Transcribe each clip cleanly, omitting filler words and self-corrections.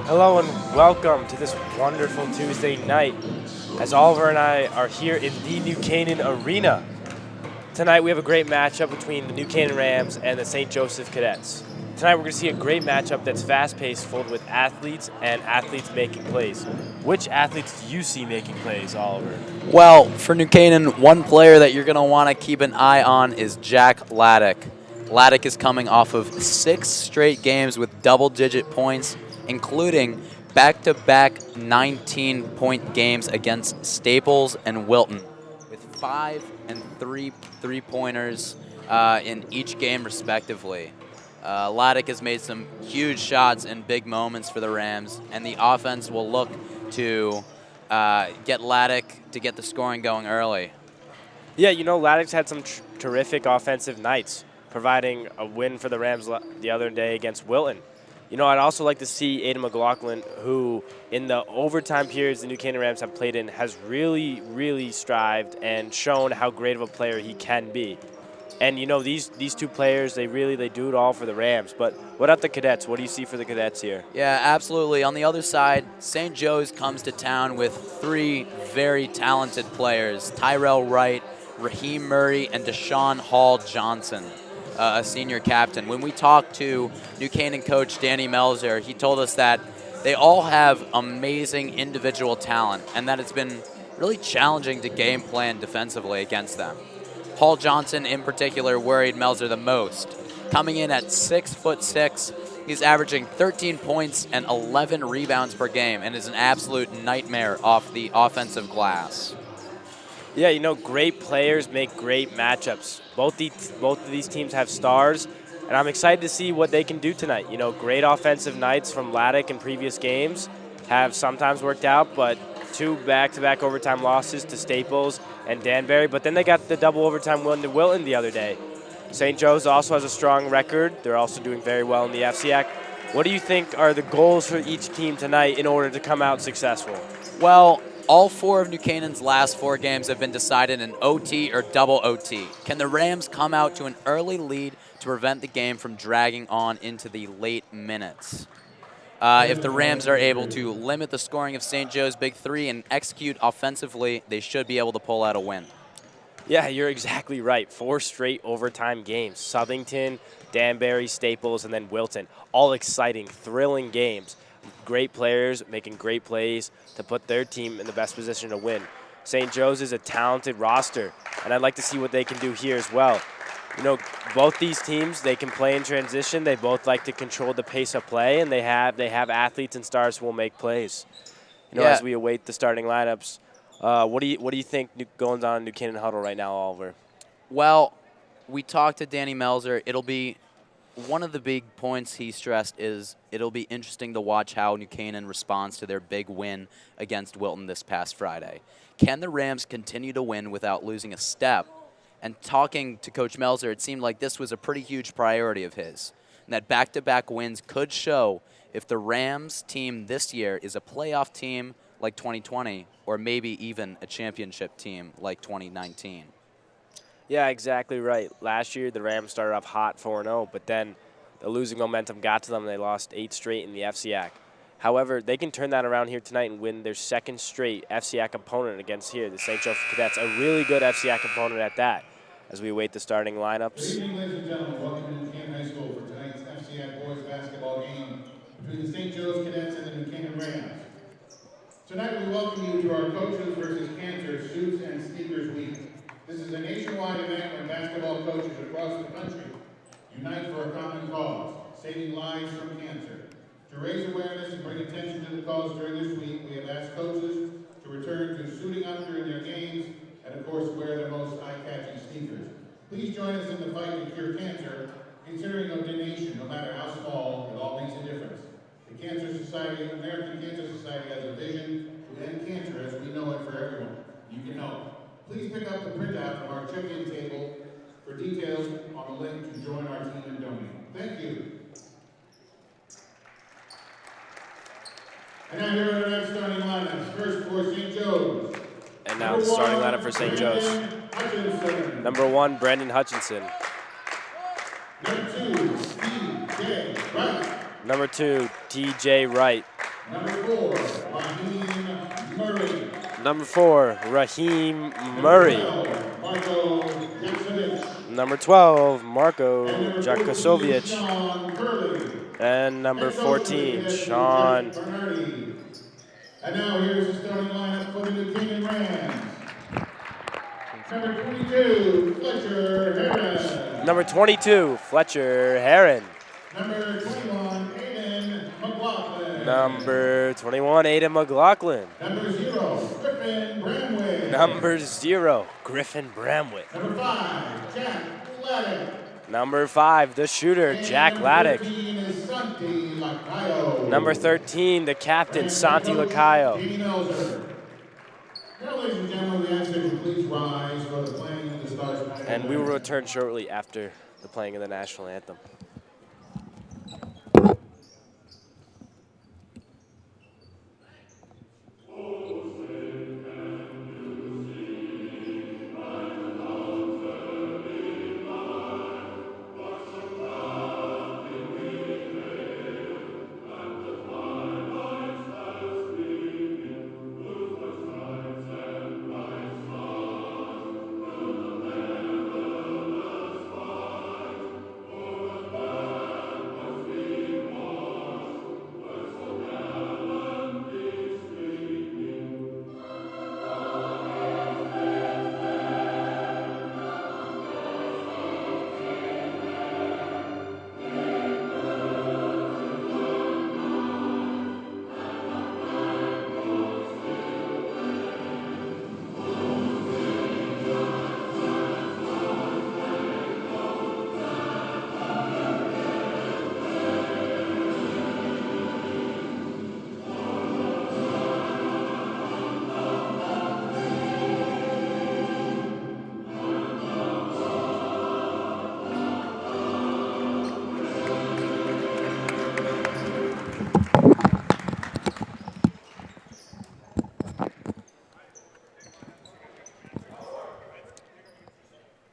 Hello and welcome to this wonderful Tuesday night as Oliver and I are here in the New Canaan Arena. Tonight we have a great matchup between the New Canaan Rams and the St. Joseph Cadets. Tonight we're going to see a great matchup that's fast-paced, filled with athletes and athletes making plays. Which athletes do you see making plays, Oliver? Well, for New Canaan, one player that you're going to want to keep an eye on is Jack Laddick. Laddick is coming off of 6 straight games with double-digit points, including back-to-back 19-point games against Staples and Wilton, with 5 and 3 three-pointers in each game, respectively. Laddick has made some huge shots in big moments for the Rams, and the offense will look to get Laddick to get the scoring going early. Yeah, you know, Laddick's had some terrific offensive nights, providing a win for the Rams the other day against Wilton. You know, I'd also like to see Aiden McLaughlin, who in the overtime periods the New Canaan Rams have played in has really strived and shown how great of a player he can be. And, you know, these two players, they do it all for the Rams. But what about the Cadets? What do you see for the Cadets here? Yeah, absolutely. On the other side, St. Joe's comes to town with 3 very talented players, Tyrell Wright, Raheem Murray, and Deshaun Hall Johnson, a senior captain. When we talked to New Canaan coach Danny Melzer, he told us that they all have amazing individual talent and that it's been really challenging to game plan defensively against them. Hall Johnson in particular worried Melzer the most. Coming in at 6'6", he's averaging 13 points and 11 rebounds per game and is an absolute nightmare off the offensive glass. Yeah, you know, great players make great matchups. Both of these teams have stars, and I'm excited to see what they can do tonight. You know, great offensive nights from Laddick in previous games have sometimes worked out, but 2 back-to-back overtime losses to Staples and Danbury, but then they got the double overtime win to Wilton the other day. St. Joe's also has a strong record. They're also doing very well in the FCAC. What do you think are the goals for each team tonight in order to come out successful? Well, all 4 of New Canaan's last 4 games have been decided in OT or double OT. Can the Rams come out to an early lead to prevent the game from dragging on into the late minutes? If the Rams are able to limit the scoring of St. Joe's Big 3 and execute offensively, they should be able to pull out a win. Yeah, you're exactly right. 4 straight overtime games. Southington, Danbury, Staples, and then Wilton. All exciting, thrilling games. Great players making great plays to put their team in the best position to win. St. Joe's is a talented roster, and I'd like to see what they can do here as well. You know, both these teams, they can play in transition. They both like to control the pace of play, and they have athletes and stars who will make plays. You know, as we await the starting lineups, what do you think going on in New Canaan Huddle right now, Oliver? Well, we talked to Danny Melzer. It'll be one of the big points he stressed is it'll be interesting to watch how New Canaan responds to their big win against Wilton this past Friday. Can the Rams continue to win without losing a step? And talking to Coach Melzer, it seemed like this was a pretty huge priority of his, and that back-to-back wins could show if the Rams team this year is a playoff team like 2020 or maybe even a championship team like 2019. Yeah, exactly right. Last year, the Rams started off hot 4-0, but then the losing momentum got to them, and they lost 8 straight in the FCAC. However, they can turn that around here tonight and win their 2nd straight FCAC opponent against here, the St. Joseph Cadets, a really good FCAC opponent at that, as we await the starting lineups. Good evening, ladies and gentlemen. Welcome to New Canaan High School for tonight's FCAC boys basketball game between the St. Joe's Cadets and the New Canaan Rams. Tonight, we welcome you to our Coaches versus Cancer Suits and Sneakers Week. This is a nationwide event when basketball coaches across the country unite for a common cause, saving lives from cancer. To raise awareness and bring attention to the cause during this week, we have asked coaches to return to suiting up during their games and, of course, wear the most eye-catching sneakers. Please join us in the fight to cure cancer. Considering a donation, no matter how small, it all makes a difference. The American Cancer Society has a vision to end cancer as we know it for everyone. You can help. Please pick up the printout from our check-in table for details on the link to join our team and donate. Thank you. And now here are our starting lineups. First for St. Joe's. And now the starting lineup for St. Joe's. Number 1, Brendan Hutchinson. Number 2, T.J. Wright. Number 2, T.J. Wright. Number 4, Raheem Murray. Number 4, Raheem Murray. Number 12, Marco Number 12, Marko Jakosovic. And number 14, Jakosovic. Sean Curley. And number And coach 14, head Sean. Jeff Bernardi. And now here's the starting lineup for the New Canaan Rams. Number 22, Fletcher Heron. Number 22, Fletcher Heron. Number 21, Aiden McLaughlin. Number 21, Aiden McLaughlin. Number 0, Griffin Bramway. Number 0, Griffin Bramwick. Number 5, Jack Laddick. Number 5, the shooter, And Jack number Laddick. 13 is Santi Lacayo. Number 13, the captain, And Santi coach, Lacayo. Katie Melzer. Now, ladies and gentlemen, we ask that you please rise for the playing of the Stars. And we will return shortly after the playing of the national anthem.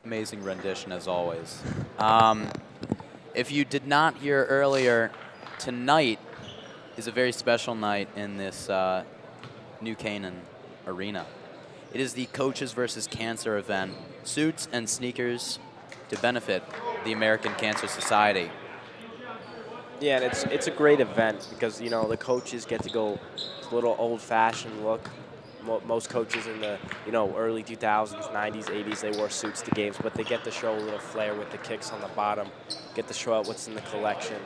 Amazing rendition as always. If you did not hear earlier, tonight is a very special night in this New Canaan arena. It is the Coaches versus Cancer event, suits and sneakers to benefit the American Cancer Society. Yeah, and it's a great event because, you know, the coaches get to go a little old-fashioned look. Most coaches in the, you know, early 2000s, 90s, 80s, they wore suits to games, but they get to show a little flair with the kicks on the bottom, get to show out what's in the collection.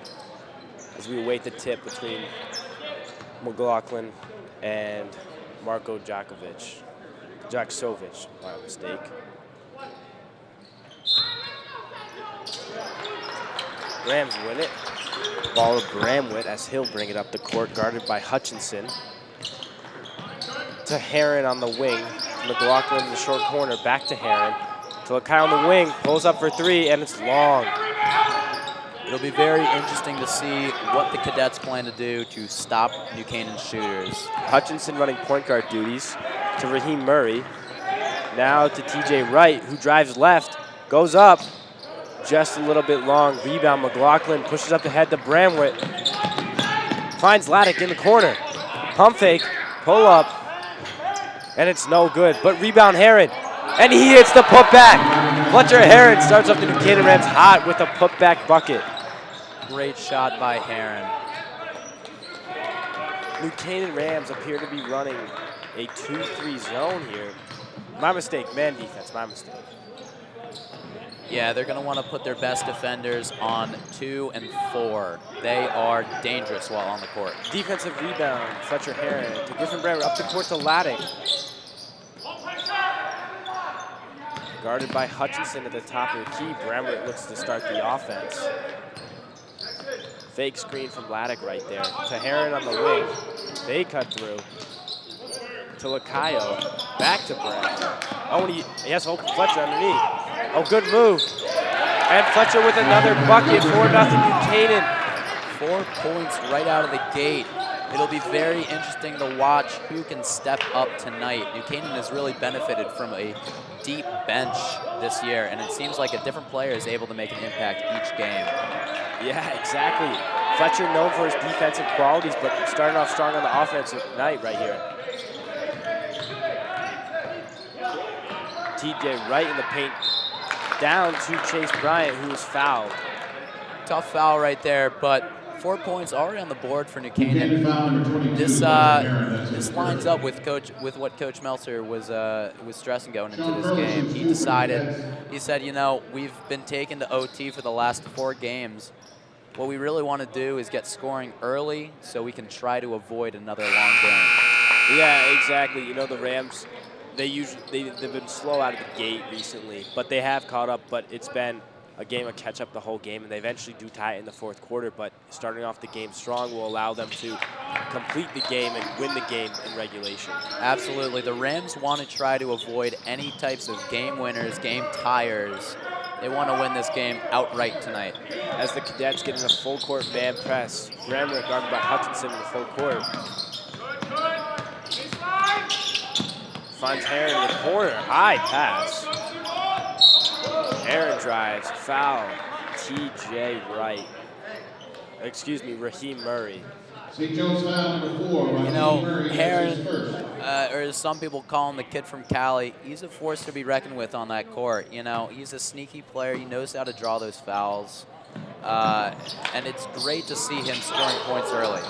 As we await the tip between McLaughlin and Marko Jakosovic, my mistake. Rams win it. Ball to Bramwitt as he'll bring it up the court, guarded by Hutchinson. To Heron on the wing. McLaughlin in the short corner, back to Heron. To Lakai on the wing, pulls up for 3, and it's long. It'll be very interesting to see what the cadets plan to do to stop New Canaan shooters. Hutchinson running point guard duties to Raheem Murray. Now to TJ Wright, who drives left, goes up, just a little bit long. Rebound, McLaughlin pushes up ahead to Bramwitt. Finds Laddick in the corner. Pump fake, pull up, and it's no good. But rebound Heron, and he hits the putback. Fletcher Heron starts up the New Canaan Rams hot with a putback bucket. Great shot by Heron. New Canaan Rams appear to be running a 2-3 zone here. My mistake, man defense, my mistake. Yeah, they're going to want to put their best defenders on 2 and 4. They are dangerous while on the court. Defensive rebound, Fletcher Heron to Griffin Bramwitt, up the court to Laddick. Guarded by Hutchinson at the top of the key. Bramwitt looks to start the offense. Fake screen from Laddick right there. To Heron on the wing. They cut through. To Lacayo. Back to Bramwitt. Oh, and he has Fletcher underneath. Oh, good move. And Fletcher with another bucket, 4-0 New Canaan. 4 points right out of the gate. It'll be very interesting to watch who can step up tonight. New Canaan has really benefited from a deep bench this year, and it seems like a different player is able to make an impact each game. Yeah, exactly. Fletcher known for his defensive qualities, but starting off strong on the offensive night right here. TJ Wright in the paint, down to Chase Bryant, who was fouled. Tough foul right there, but 4 points already on the board for New Canaan Canaan. foul number 22. This Aaron, this lines up with what Coach Meltzer was stressing going into this game. He decided, he said, you know, we've been taken to OT for the last 4 games. What we really want to do is get scoring early so we can try to avoid another long game. Yeah, exactly. You know, the Rams, they've been slow out of the gate recently, but they have caught up. But it's been a game of catch up the whole game, and they eventually do tie it in the fourth quarter. But starting off the game strong will allow them to complete the game and win the game in regulation. Absolutely. The Rams want to try to avoid any types of game winners, game tiers. They want to win this game outright tonight. As the Cadets get in a full court man press, Grammer guarded by Hutchinson in the full court. Finds Heron in the corner, high pass. Heron drives, foul, TJ Wright. Excuse me, Raheem Murray. St.Joseph foul number 4. You know, Murray, Heron, first. or as some people call him, the kid from Cali, he's a force to be reckoned with on that court. You know, he's a sneaky player. He knows how to draw those fouls. And it's great to see him scoring points early.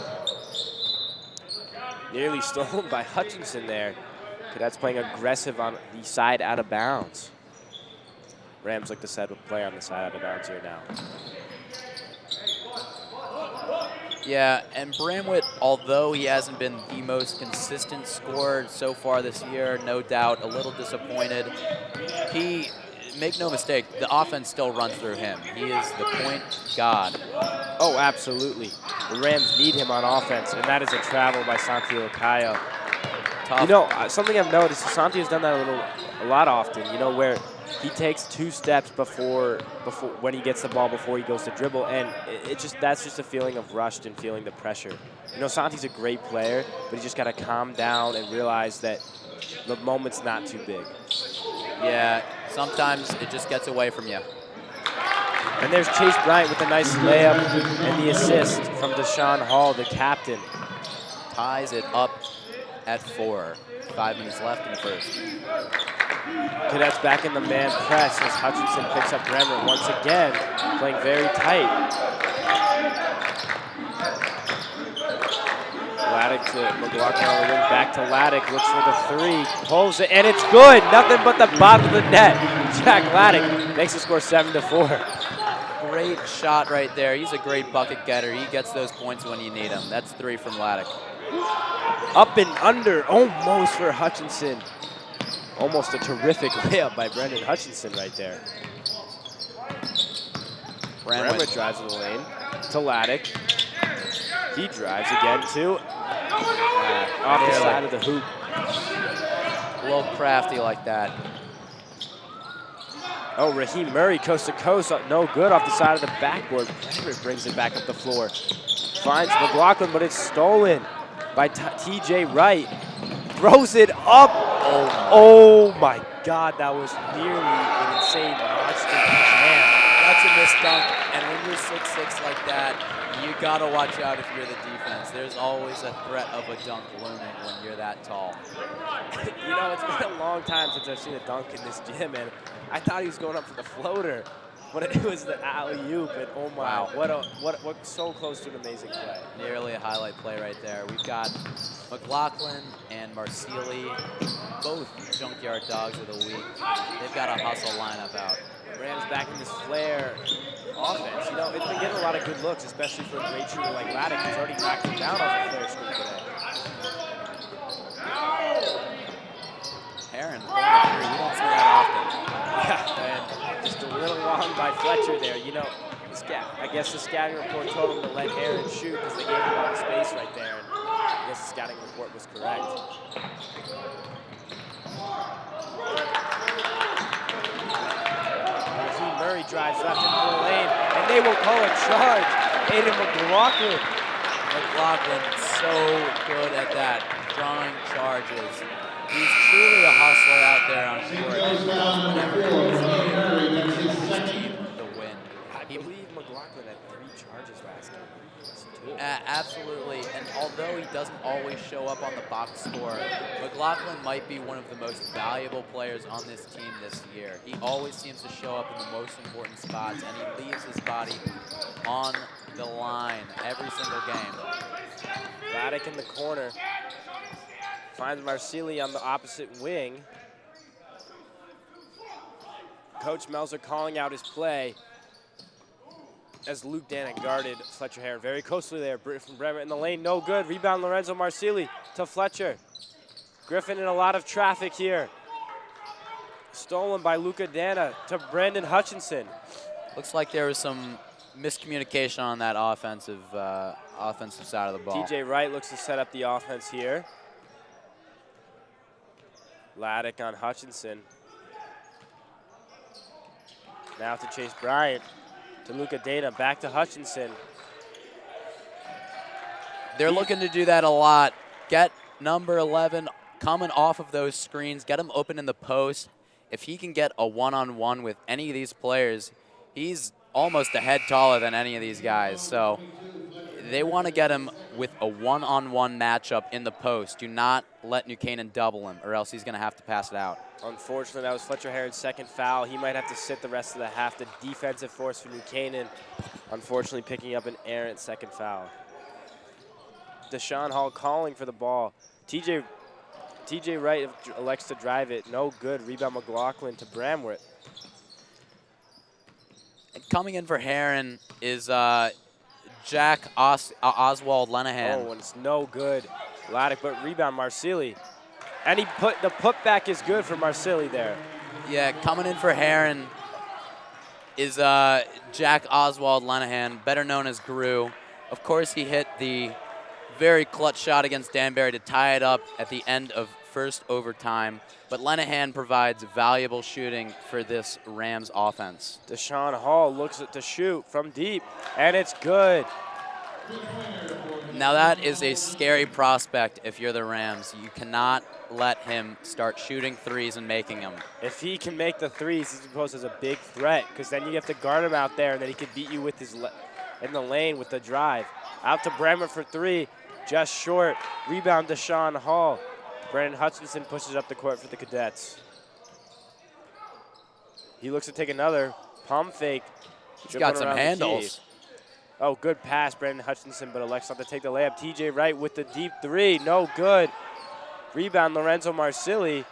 Nearly stolen by Hutchinson there. Cadets playing aggressive on the side out of bounds. Rams like to set up play on the side out of bounds here now. Yeah, and Bramwitt, although he hasn't been the most consistent scorer so far this year, no doubt a little disappointed. Make no mistake, the offense still runs through him. He is the point god. Oh, absolutely. The Rams need him on offense, and that is a travel by Santiago Cayo. Tough. You know, something I've noticed, Santi has done that a lot often, you know, where he takes 2 steps before when he gets the ball before he goes to dribble, and that's just a feeling of rushed and feeling the pressure. You know, Santi's a great player, but he just got to calm down and realize that the moment's not too big. Yeah, sometimes it just gets away from you. And there's Chase Bryant with a nice layup and the assist from Deshaun Hall, the captain. Ties it up at 4. 5 minutes left in the first. Cadets back in the man press as Hutchinson picks up Bremer once again, playing very tight. Laddick to McLaughlin on the wing, back to Laddick, looks for the 3, pulls it, and it's good. Nothing but the bottom of the net. Jack Laddick makes the score 7-4. Great shot right there. He's a great bucket getter. He gets those points when you need them. That's 3 from Laddick. Up and under, almost for Hutchinson. Almost a terrific layup by Brendan Hutchinson right there. Bremer drives in the lane to Laddick. He drives again too. Off the side of the hoop. A little crafty like that. Oh, Raheem Murray coast to coast. No good off the side of the backboard. Bremer brings it back up the floor. Finds McLaughlin, but it's stolen by TJ Wright. Throws it up. Oh my God, that was nearly an insane monster jam. That's a missed dunk, and when you're 6'6" like that, you gotta watch out if you're the defense. There's always a threat of a dunk looming when you're that tall. You know, it's been a long time since I've seen a dunk in this gym, and I thought he was going up for the floater, but it was the alley-oop, and oh my, wow. what so close to an amazing play. Nearly a highlight play right there. We've got McLaughlin and Marsili, both junkyard dogs of the week. They've got a hustle lineup out. Rams back in this flare offense. You know, it's been getting a lot of good looks, especially for a great shooter like Laddick, who's already knocked him down off the flare screen today. Heron, you don't see that often. Yeah, and just a little long by Fletcher there. You know, I guess the scouting report told him to let Heron shoot because they gave him a lot of space right there. And I guess the scouting report was correct. Raheem Murray drives left into the lane, and they will call a charge. Aiden McLaughlin. McLaughlin so good at that, drawing charges. He's truly a hustler out there on court. The win. I believe McLaughlin had 3 charges last game. So too. Absolutely, and although he doesn't always show up on the box score, McLaughlin might be one of the most valuable players on this team this year. He always seems to show up in the most important spots, and he leaves his body on the line every single game. Vladeck in the corner. Finds Marsili on the opposite wing. Coach Melzer calling out his play as Luke Dana guarded Fletcher Heron very closely there. From Bremer in the lane, no good. Rebound Lorenzo Marsili to Fletcher. Griffin in a lot of traffic here. Stolen by Luca Dana to Brandon Hutchinson. Looks like there was some miscommunication on that offensive side of the ball. TJ Wright looks to set up the offense here. Vladeck on Hutchinson. Now to Chase Bryant. To Luca Dana, back to Hutchinson. They're looking to do that a lot. Get number 11 coming off of those screens, get him open in the post. If he can get a one-on-one with any of these players, he's almost a head taller than any of these guys. So they want to get him with a one-on-one matchup in the post. Do not let New Canaan double him, or else he's going to have to pass it out. Unfortunately, that was Fletcher Heron's second foul. He might have to sit the rest of the half. The defensive force for New Canaan, unfortunately, picking up an errant second foul. Deshaun Hall calling for the ball. TJ Wright elects to drive it. No good. Rebound McLaughlin to Bramworth. And coming in for Heron is Jack Oswald Lenahan. Oh, and it's no good. Vladeck, but rebound Marsili. And the putback is good for Marsili there. Yeah, coming in for Heron is Jack Oswald Lenahan, better known as Gru. Of course, he hit the very clutch shot against Danbury to tie it up at the end of first overtime. But Lenahan provides valuable shooting for this Rams offense. Deshaun Hall looks to shoot from deep, and it's good. Now that is a scary prospect if you're the Rams. You cannot let him start shooting threes and making them. If he can make the threes, he's posed as a big threat, because then you have to guard him out there, and then he could beat you with his in the lane with the drive. Out to Bremer for three, just short. Rebound Deshaun Hall. Brandon Hutchinson pushes up the court for the Cadets. He looks to take another pump fake. He's got some handles. Oh, good pass, Brandon Hutchinson, but elects not to take the layup. TJ Wright with the deep three, no good. Rebound Lorenzo Marsili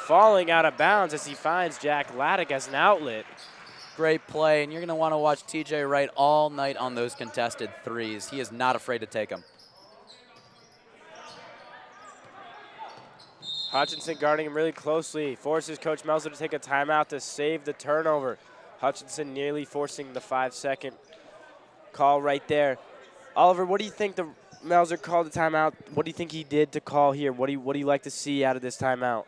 falling out of bounds as he finds Jack Vladeck as an outlet. Great play, and you're going to want to watch TJ Wright all night on those contested threes. He is not afraid to take them. Hutchinson guarding him really closely. Forces Coach Melzer to take a timeout to save the turnover. Hutchinson nearly forcing the 5-second call right there. Oliver, what do you think the Melzer called the timeout? What do you think he did to call here? What do you like to see out of this timeout?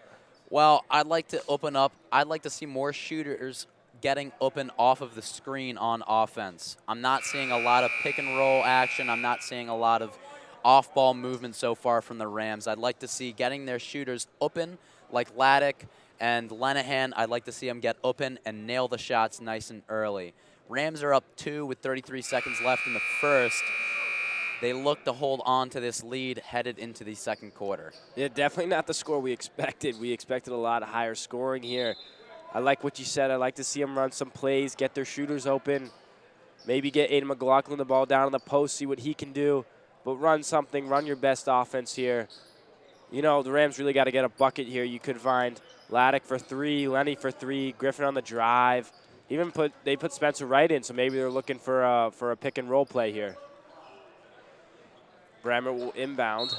Well, I'd like to open up. I'd like to see more shooters getting open off of the screen on offense. I'm not seeing a lot of pick and roll action. I'm not seeing a lot of off-ball movement so far from the Rams. I'd like to see getting their shooters open like Vladeck and Lenahan. I'd like to see them get open and nail the shots nice and early. Rams are up 2 with 33 seconds left in the first. They look to hold on to this lead headed into the second quarter. Yeah, definitely not the score we expected. We expected a lot higher scoring here. I like what you said. I like to see them run some plays, get their shooters open, maybe get Aiden McLaughlin the ball down on the post, see what he can do. But run something, run your best offense here. You know, the Rams really got to get a bucket here. You could find Vladeck for three, Lenny for three, Griffin on the drive. They put Spencer Wright in, so maybe they're looking for a pick and roll play here. Bremer will inbound.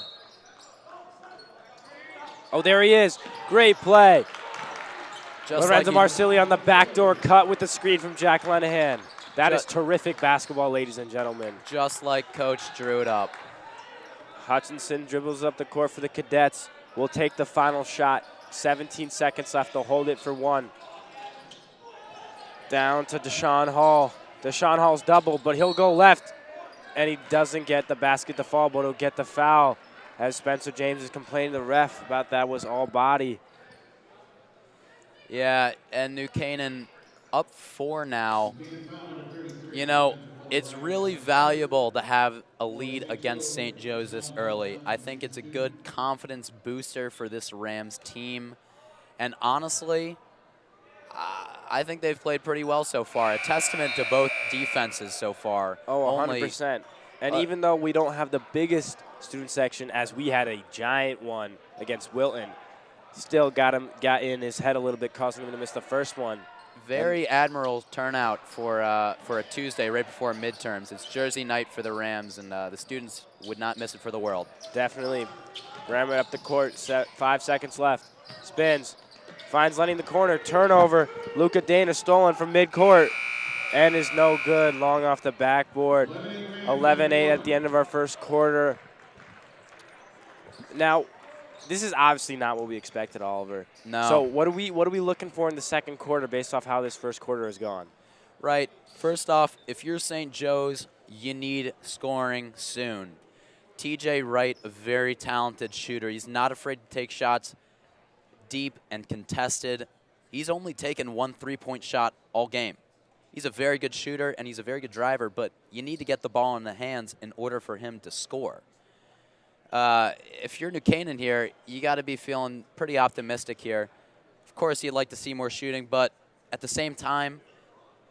Oh, there he is. Great play. Lorenzo Marsili on the backdoor cut with the screen from Jack Lenahan. That is terrific basketball, ladies and gentlemen. Just like Coach drew it up. Hutchinson dribbles up the court for the Cadets. Will take the final shot. 17 seconds left. They'll hold it for one. Down to Deshaun Hall. Deshaun Hall's double, but he'll go left. And he doesn't get the basket to fall, but he'll get the foul. As Spencer James is complaining to the ref about that was all body. Yeah, and New Canaan up 4 now. You know, It's really valuable to have a lead against St. Joseph's early. I think it's a good confidence booster for this Rams team. And honestly, I think they've played pretty well so far. A testament to both defenses so far. Oh, 100%. And even though we don't have the biggest student section, as we had a giant one against Wilton, still got in his head a little bit, causing him to miss the first one. Very admirable turnout for a Tuesday right before midterms. It's Jersey night for the Rams, and the students would not miss it for the world. Definitely. Ramming up the court, 5 seconds left. Spins, finds Lenny in the corner, turnover. Luca Dana stolen from midcourt, and is no good, long off the backboard. 11-8 at the end of our first quarter. Now, this is obviously not what we expected, Oliver. No. So what are we looking for in the second quarter based off how this first quarter has gone? Right. First off, if you're St. Joe's, you need scoring soon. TJ Wright, a very talented shooter. He's not afraid to take shots deep and contested. He's only taken 1 3-point shot all game. He's a very good shooter, and he's a very good driver, but you need to get the ball in the hands in order for him to score. If you're New Canaan here, you got to be feeling pretty optimistic here. Of course, you'd like to see more shooting, but at the same time,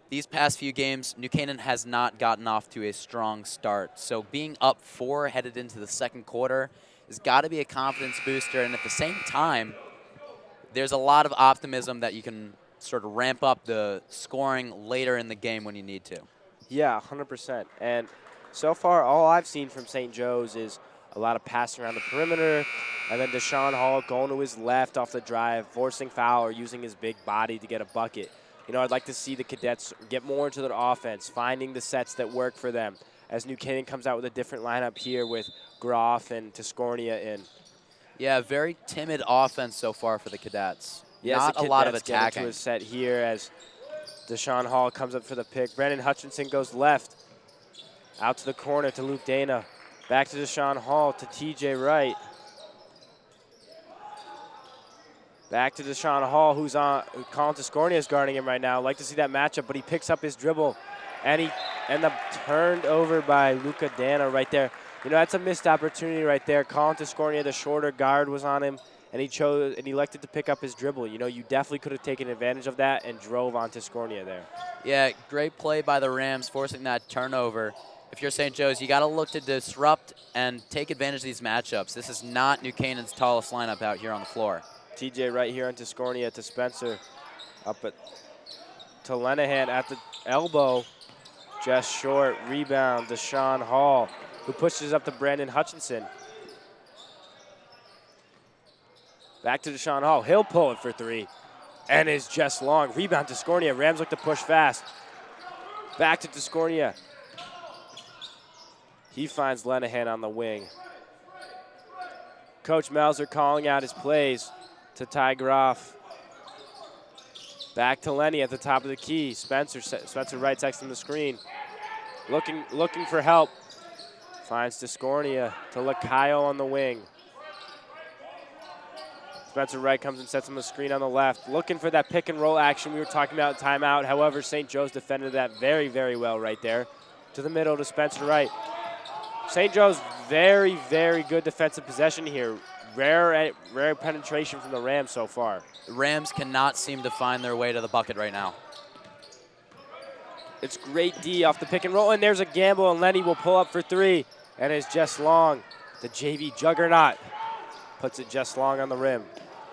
these past few games, New Canaan has not gotten off to a strong start. So being up 4 headed into the second quarter has got to be a confidence booster. And at the same time, there's a lot of optimism that you can sort of ramp up the scoring later in the game when you need to. Yeah, 100%. And so far, all I've seen from St. Joe's is a lot of passing around the perimeter, and then Deshaun Hall going to his left off the drive, forcing foul or using his big body to get a bucket. You know, I'd like to see the cadets get more into their offense, finding the sets that work for them, as New Canaan comes out with a different lineup here with Groff and Tiscornia in. Yeah, very timid offense so far for the cadets. Yes, not a lot of attacking. To a set here as Deshaun Hall comes up for the pick. Brandon Hutchinson goes left, out to the corner to Luke Dana. Back to Deshaun Hall to TJ Wright. Back to Deshaun Hall, who's on. Colin Tiscornia is guarding him right now. I'd like to see that matchup, but he picks up his dribble, and he ends up turned over by Luca Dana right there. You know, that's a missed opportunity right there. Colin Tiscornia, the shorter guard, was on him, and he elected to pick up his dribble. You know, you definitely could have taken advantage of that and drove on Tiscornia there. Yeah, great play by the Rams, forcing that turnover. If you're St. Joe's, you got to look to disrupt and take advantage of these matchups. This is not New Canaan's tallest lineup out here on the floor. TJ right here on Tiscornia to Spencer. Up to Lenahan at the elbow. Just short. Rebound, Deshaun Hall, who pushes up to Brandon Hutchinson. Back to Deshaun Hall. He'll pull it for 3. And is just long. Rebound, Tiscornia. Rams look to push fast. Back to Tiscornia. He finds Lenahan on the wing. Coach Melzer calling out his plays to Ty Groff. Back to Lenny at the top of the key. Spencer Wright texting the screen. Looking for help. Finds Tiscornia to Lacayo on the wing. Spencer Wright comes and sets him a screen on the left. Looking for that pick and roll action we were talking about in timeout. However, St. Joe's defended that very, very well right there. To the middle to Spencer Wright. St. Joe's very, very good defensive possession here. Rare penetration from the Rams so far. The Rams cannot seem to find their way to the bucket right now. It's great D off the pick and roll, and there's a gamble, and Lenny will pull up for 3, and it's just long. The JV juggernaut puts it just long on the rim.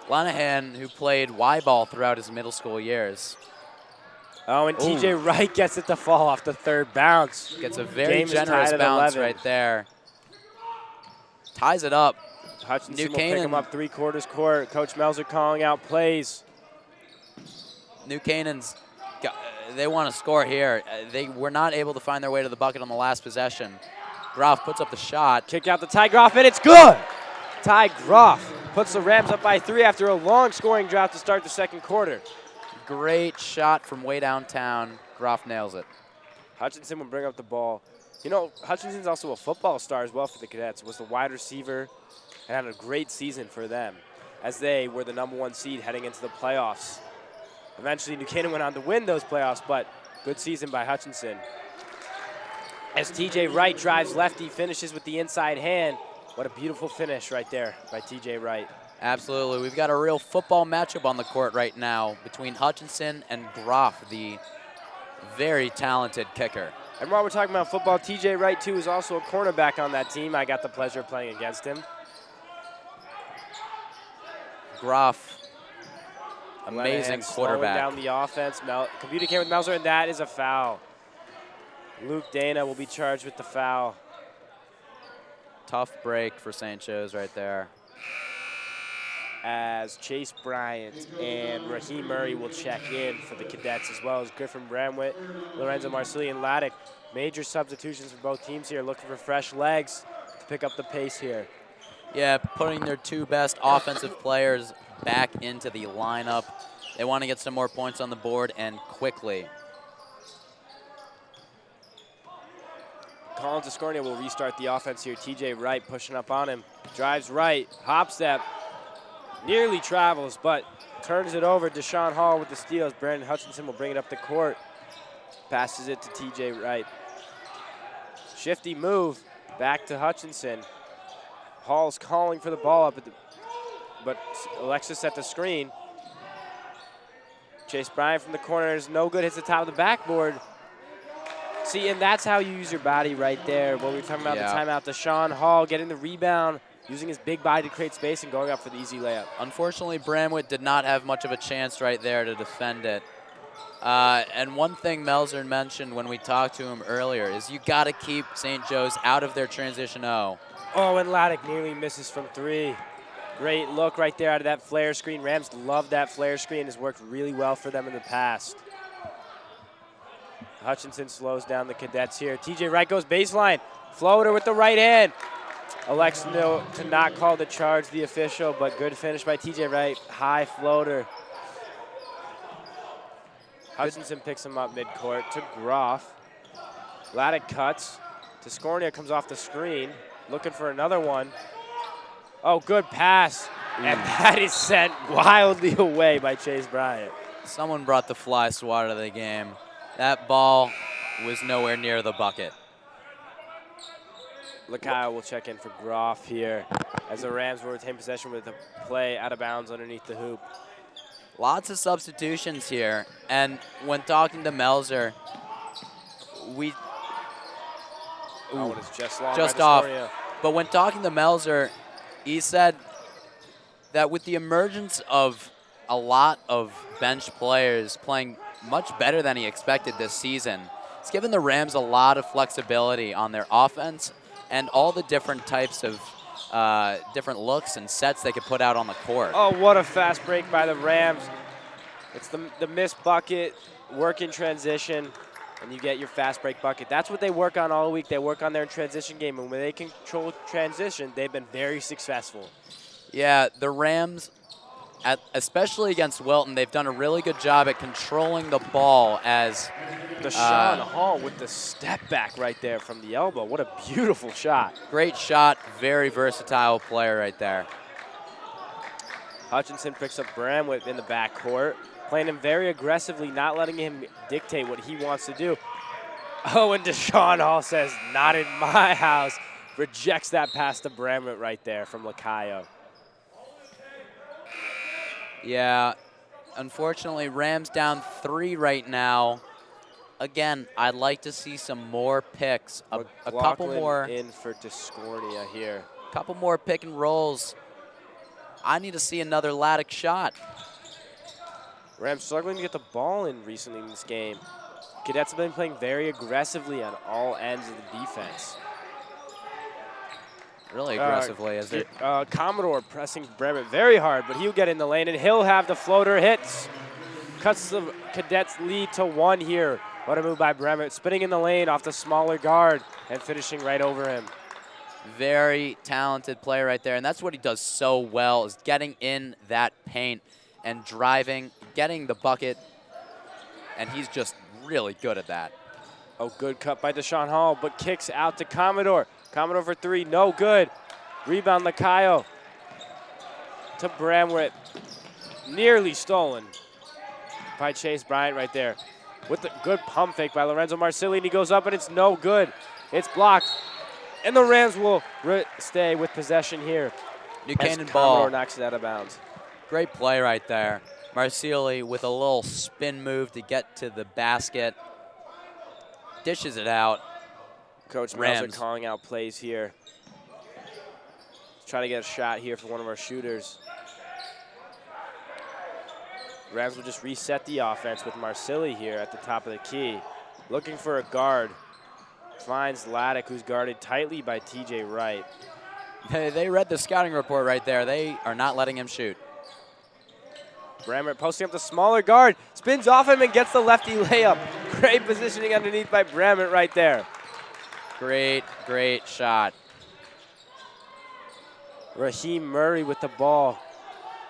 Lenahan, who played Y-ball throughout his middle school years. Oh, and TJ Wright gets it to fall off the third bounce. Gets a very generous bounce right there. Ties it up. Hutchinson will pick him up 3/4 court. Coach Melzer calling out plays. New Canaan's, they want to score here. They were not able to find their way to the bucket on the last possession. Groff puts up the shot. Kick out to Ty Groff, and it's good! Ty Groff puts the Rams up by 3 after a long scoring drought to start the second quarter. Great shot from way downtown. Groff nails it. Hutchinson will bring up the ball. You know, Hutchinson's also a football star as well for the Cadets. Was the wide receiver and had a great season for them as they were the #1 seed heading into the playoffs. Eventually, New Canaan went on to win those playoffs, but good season by Hutchinson. As TJ Wright drives lefty, finishes with the inside hand. What a beautiful finish right there by TJ Wright. Absolutely. We've got a real football matchup on the court right now between Hutchinson and Groff, the very talented kicker. And while we're talking about football, TJ Wright, too, is also a cornerback on that team. I got the pleasure of playing against him. Groff, amazing Slowing quarterback. down the offense. Communicating with Melzer, and that is a foul. Luke Dana will be charged with the foul. Tough break for St. Joe's right there. As Chase Bryant and Raheem Murray will check in for the Cadets, as well as Griffin Bramwitt, Lorenzo Marsili, and Laddick. Major substitutions for both teams here, looking for fresh legs to pick up the pace here. Yeah, putting their two best offensive players back into the lineup. They want to get some more points on the board, and quickly. Collins Escornia will restart the offense here. TJ Wright pushing up on him. Drives right, hop step, nearly travels, but turns it over. Deshaun Hall with the steals. Brandon Hutchinson will bring it up the court. Passes it to TJ Wright. Shifty move, back to Hutchinson. Hall's calling for the ball up, but Alexis at the screen. Chase Bryant from the corner is no good, hits the top of the backboard. See, and that's how you use your body right there. When we were talking about the timeout, Deshaun Hall getting the rebound, using his big body to create space and going up for the easy layup. Unfortunately, Bramwitt did not have much of a chance right there to defend it. And one thing Melzer mentioned when we talked to him earlier is you got to keep St. Joe's out of their transition O. Oh, and Laddick nearly misses from three. Great look right there out of that flare screen. Rams love that flare screen. Has worked really well for them in the past. Hutchinson slows down the Cadets here. TJ Wright goes baseline. Floater with the right hand. Elects to not call the charge, the official, but good finish by TJ Wright. High floater. Hutchinson picks him up midcourt to Groff. Laddick cuts. To Scornia, comes off the screen. Looking for another one. Oh, good pass. And that is sent wildly away by Chase Bryant. Someone brought the fly swatter to the game. That ball was nowhere near the bucket. Lacayo will check in for Groff here as the Rams will retain possession with a play out of bounds underneath the hoop. Lots of substitutions here. And when talking to Melzer, we... Oh, it is just long just by off. Scornia. But when talking to Melzer, he said that with the emergence of a lot of bench players playing much better than he expected this season, it's given the Rams a lot of flexibility on their offense and all the different types of different looks and sets they could put out on the court. Oh, what a fast break by the Rams. It's the missed bucket, work in transition, and you get your fast break bucket. That's what they work on all week. They work on their transition game, and when they control transition, they've been very successful. Yeah, the Rams, especially against Wilton, they've done a really good job at controlling the ball as Deshaun Hall with the step back right there from the elbow. What a beautiful shot. Great shot, very versatile player right there. Hutchinson picks up Bramwitt in the backcourt, playing him very aggressively, not letting him dictate what he wants to do. Oh, and Deshaun Hall says, not in my house. Rejects that pass to Bramwitt right there from Lacayo. Yeah, unfortunately, Rams down 3 right now. Again, I'd like to see some more picks, a couple more. In for Discordia here. Couple more pick and rolls. I need to see another Laddick shot. Rams struggling to get the ball in recently in this game. Cadets have been playing very aggressively on all ends of the defense. Really aggressively. As Commodore pressing Bramwitt very hard, but he'll get in the lane, and he'll have the floater hits. Cuts the Cadets lead to 1 here. What a move by Bramwitt, spinning in the lane off the smaller guard and finishing right over him. Very talented player right there, and that's what he does so well, is getting in that paint and driving, getting the bucket, and he's just really good at that. Oh, good cut by Deshaun Hall, but kicks out to Commodore. Commodore for 3, no good. Rebound Lacayo to Bramwitt. Nearly stolen by Chase Bryant right there. With the good pump fake by Lorenzo Marsili, and he goes up, and it's no good. It's blocked. And the Rams will stay with possession here. New Canaan as ball. Commodore knocks it out of bounds. Great play right there. Marcili with a little spin move to get to the basket. Dishes it out. Coach Rams. Melzer calling out plays here. Trying to get a shot here for one of our shooters. Rams will just reset the offense with Marcili here at the top of the key. Looking for a guard. Finds Laddick, who's guarded tightly by TJ Wright. They read the scouting report right there. They are not letting him shoot. Brammer posting up the smaller guard. Spins off him and gets the lefty layup. Great positioning underneath by Brammer right there. Great, great shot. Raheem Murray with the ball.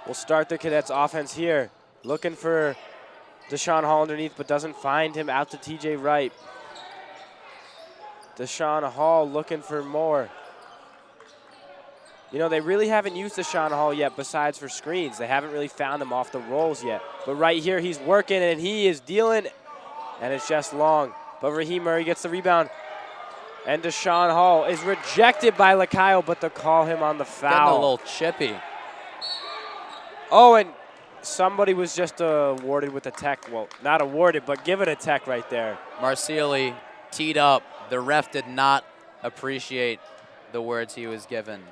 Will start the Cadets offense here. Looking for Deshaun Hall underneath, but doesn't find him. Out to TJ Wright. Deshaun Hall looking for more. You know, they really haven't used Deshaun Hall yet besides for screens. They haven't really found him off the rolls yet. But right here, he's working, and he is dealing, and it's just long. But Raheem Murray gets the rebound. And Deshaun Hall is rejected by Lacayo, but they call him on the foul. Getting a little chippy. Oh, and somebody was just awarded with a tech. Well, not awarded, but given a tech right there. Marcili teed up. The ref did not appreciate the words he was given.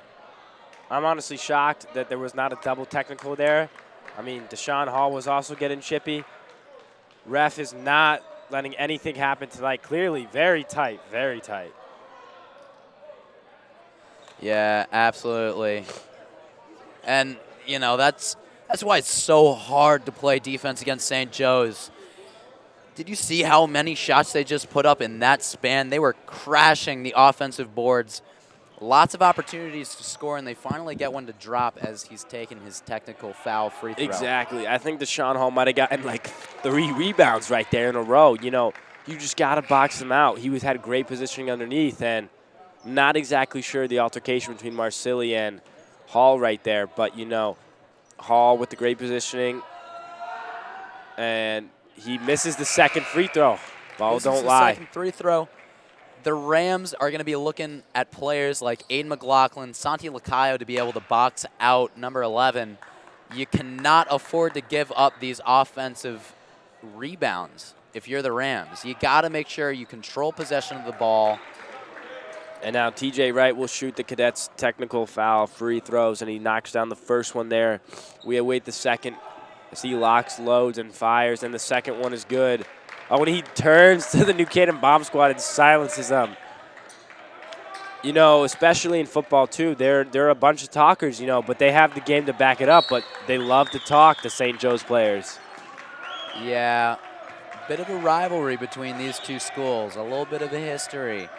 I'm honestly shocked that there was not a double technical there. I mean, Deshaun Hall was also getting chippy. Ref is not letting anything happen tonight. Clearly, very tight, very tight. Yeah, absolutely. And, you know, that's why it's so hard to play defense against St. Joe's. Did you see how many shots they just put up in that span? They were crashing the offensive boards. Lots of opportunities to score, and they finally get one to drop as he's taken his technical foul free throw. Exactly. I think Deshaun Hall might have gotten like 3 rebounds right there in a row. You know, you just got to box him out. He had great positioning underneath, and not exactly sure the altercation between Marcili and Hall right there. But, you know, Hall with the great positioning, and he misses the second free throw. Ball don't lie. Second free throw. The Rams are going to be looking at players like Aiden McLaughlin, Santi Lacayo to be able to box out number 11. You cannot afford to give up these offensive rebounds if you're the Rams. You got to make sure you control possession of the ball. And now TJ Wright will shoot the Cadets' technical foul free throws, and he knocks down the first one there. We await the second as he locks, loads, and fires, and the second one is good. Oh, when he turns to the New Canaan Bomb Squad and silences them. You know, especially in football, too, they're a bunch of talkers, you know, but they have the game to back it up, but they love to talk, the St. Joe's players. Yeah, bit of a rivalry between these two schools, a little bit of a history.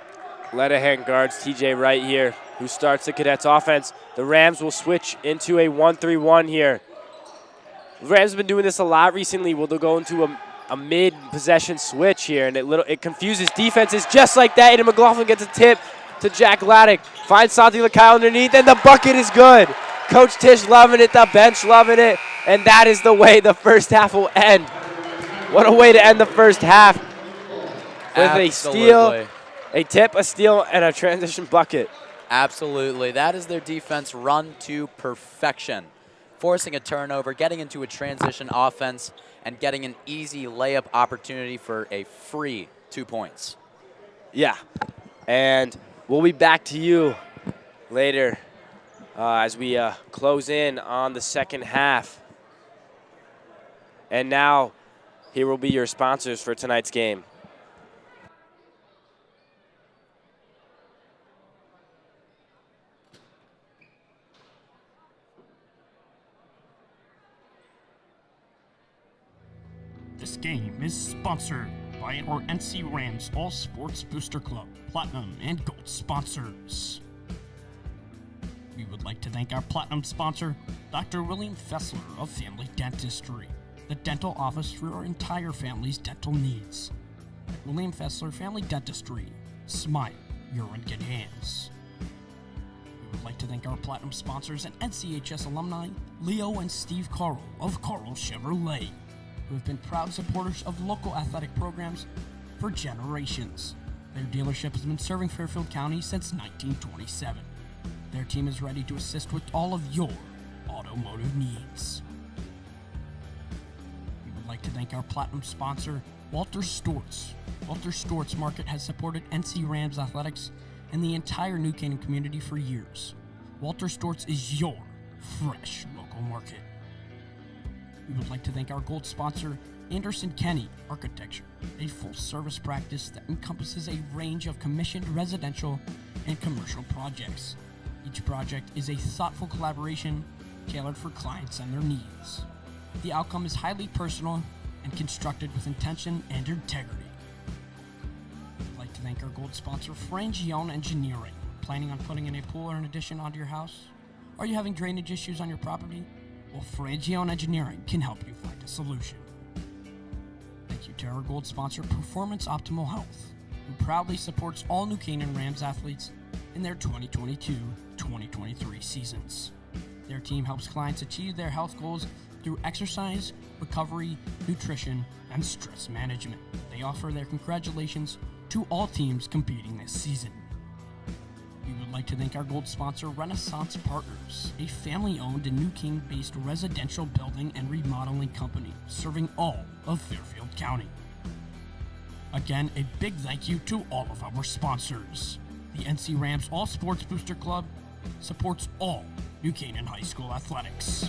Lenihan guards TJ Wright here, who starts the Cadets offense. The Rams will switch into a 1-3-1 here. The Rams have been doing this a lot recently. They'll go into a mid-possession switch here, and it confuses defenses just like that. Aiden McLaughlin gets a tip to Jack Laddick. Finds Santi Lacayo underneath, and the bucket is good. Coach Tisch loving it, the bench loving it, and that is the way the first half will end. What a way to end the first half. With a steal, a tip, a steal, and a transition bucket. Absolutely. That is their defense run to perfection. Forcing a turnover, getting into a transition offense, and getting an easy layup opportunity for a free 2 points. Yeah, and we'll be back to you later as we close in on the second half. And now, here will be your sponsors for tonight's game. This game is sponsored by our NC Rams All Sports Booster Club, Platinum and Gold sponsors. We would like to thank our Platinum sponsor, Dr. William Fessler of Family Dentistry, the dental office for our entire family's dental needs. At William Fessler Family Dentistry, smile, you're in good hands. We would like to thank our Platinum sponsors and NCHS alumni, Leo and Steve Carl of Carl Chevrolet, who have been proud supporters of local athletic programs for generations. Their dealership has been serving Fairfield County since 1927. Their team is ready to assist with all of your automotive needs. We would like to thank our platinum sponsor, Walter Storts. Walter Storts Market has supported NC Rams athletics and the entire New Canaan community for years. Walter Storts is your fresh local market. We would like to thank our gold sponsor, Anderson Kenny Architecture, a full-service practice that encompasses a range of commissioned residential and commercial projects. Each project is a thoughtful collaboration tailored for clients and their needs. The outcome is highly personal and constructed with intention and integrity. We'd like to thank our gold sponsor, Frangione Engineering. Planning on putting in a pool or an addition onto your house? Are you having drainage issues on your property? Well, Frangione Engineering can help you find a solution. Thank you to our gold sponsor, Performance Optimal Health, who proudly supports all New Canaan Rams athletes in their 2022-2023 seasons. Their team helps clients achieve their health goals through exercise, recovery, nutrition, and stress management. They offer their congratulations to all teams competing this season. We would like to thank our gold sponsor, Renaissance Partners, a family-owned and New Canaan-based residential building and remodeling company serving all of Fairfield County. Again, a big thank you to all of our sponsors. The NC Rams All Sports Booster Club supports all New Canaan High School athletics.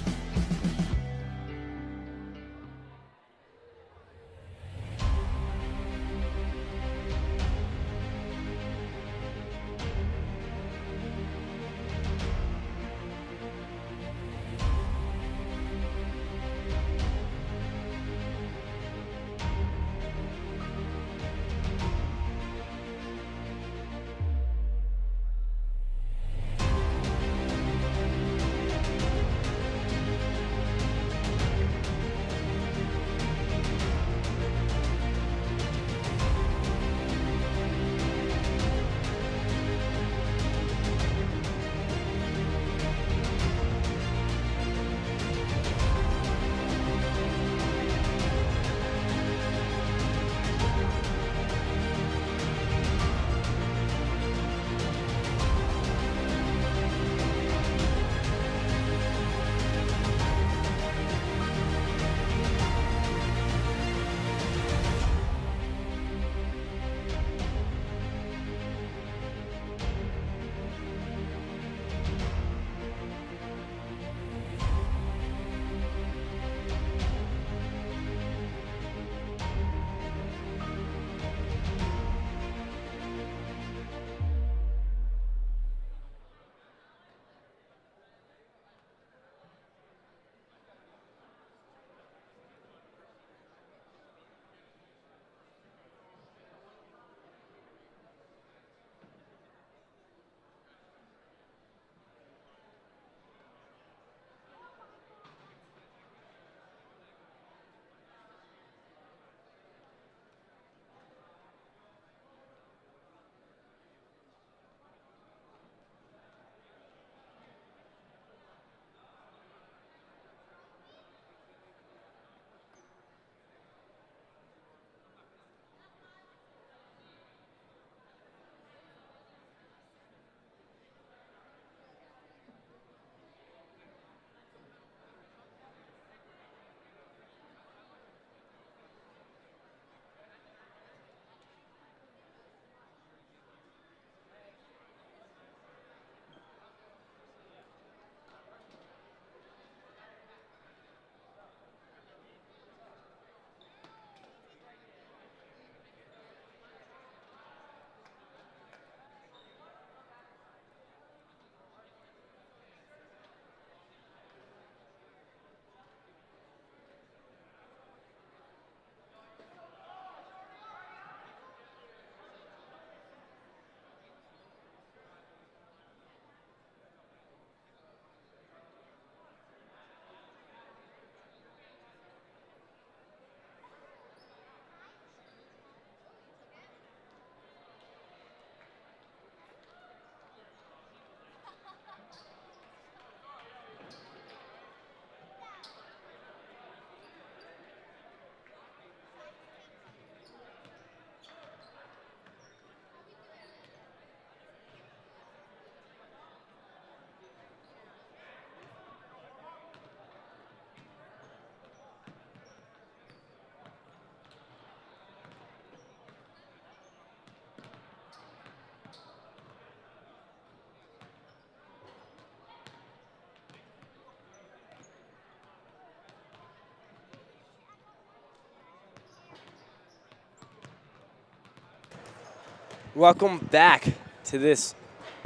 Welcome back to this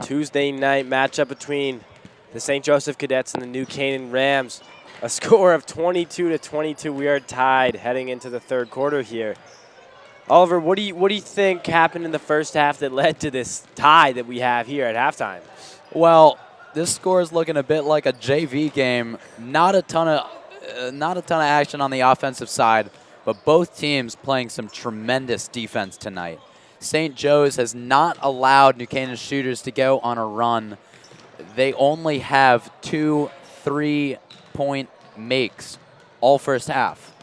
Tuesday night matchup between the St. Joseph Cadets and the New Canaan Rams. A score of 22-22. We are tied heading into the third quarter here. Oliver, what do you think happened in the first half that led to this tie that we have here at halftime? Well, this score is looking a bit like a JV game. Not a ton of action on the offensive side, but both teams playing some tremendous defense tonight. St. Joe's has not allowed New Canaan shooters to go on a run. They only have 2 3-point makes all first half.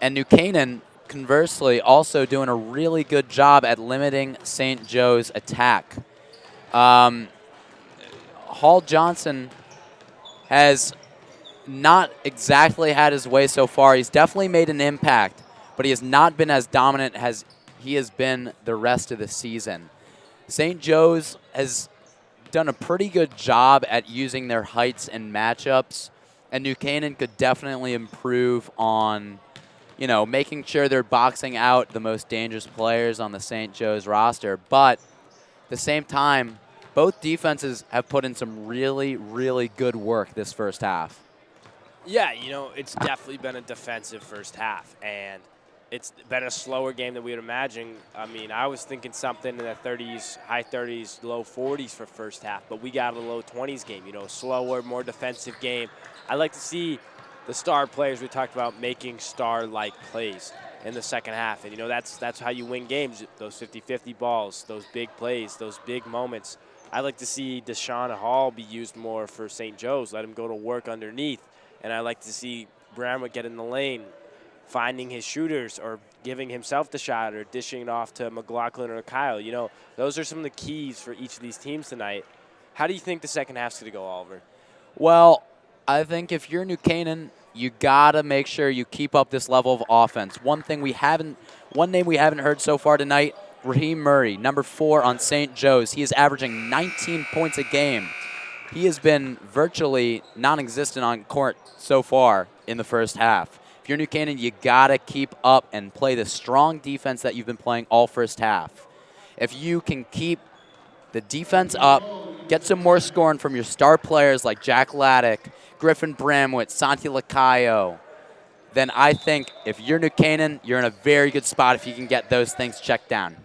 And New Canaan, conversely, also doing a really good job at limiting St. Joe's attack. Hall Johnson has not exactly had his way so far. He's definitely made an impact, but he has not been as dominant as he has been the rest of the season. St. Joe's has done a pretty good job at using their heights and matchups, and New Canaan could definitely improve on, making sure they're boxing out the most dangerous players on the St. Joe's roster. But at the same time, both defenses have put in some really, really good work this first half. Yeah, it's definitely been a defensive first half, and it's been a slower game than we would imagine. I mean, I was thinking something in the 30s, high 30s, low 40s for first half, but we got a low 20s game, slower, more defensive game. I like to see the star players we talked about making star-like plays in the second half, and, that's how you win games, those 50-50 balls, those big plays, those big moments. I like to see Deshaun Hall be used more for St. Joe's, let him go to work underneath, and I like to see Bramwood get in the lane, finding his shooters or giving himself the shot or dishing it off to McLaughlin or Kyle. Those are some of the keys for each of these teams tonight. How do you think the second half's going to go, Oliver? Well, I think if you're New Canaan, you got to make sure you keep up this level of offense. One name we haven't heard so far tonight, Raheem Murray, number 4 on St. Joe's. He is averaging 19 points a game. He has been virtually non-existent on court so far in the first half. If you're New Canaan, you got to keep up and play the strong defense that you've been playing all first half. If you can keep the defense up, get some more scoring from your star players like Jack Laddick, Griffin Bramwitt, Santi Lacayo, then I think if you're New Canaan, you're in a very good spot if you can get those things checked down.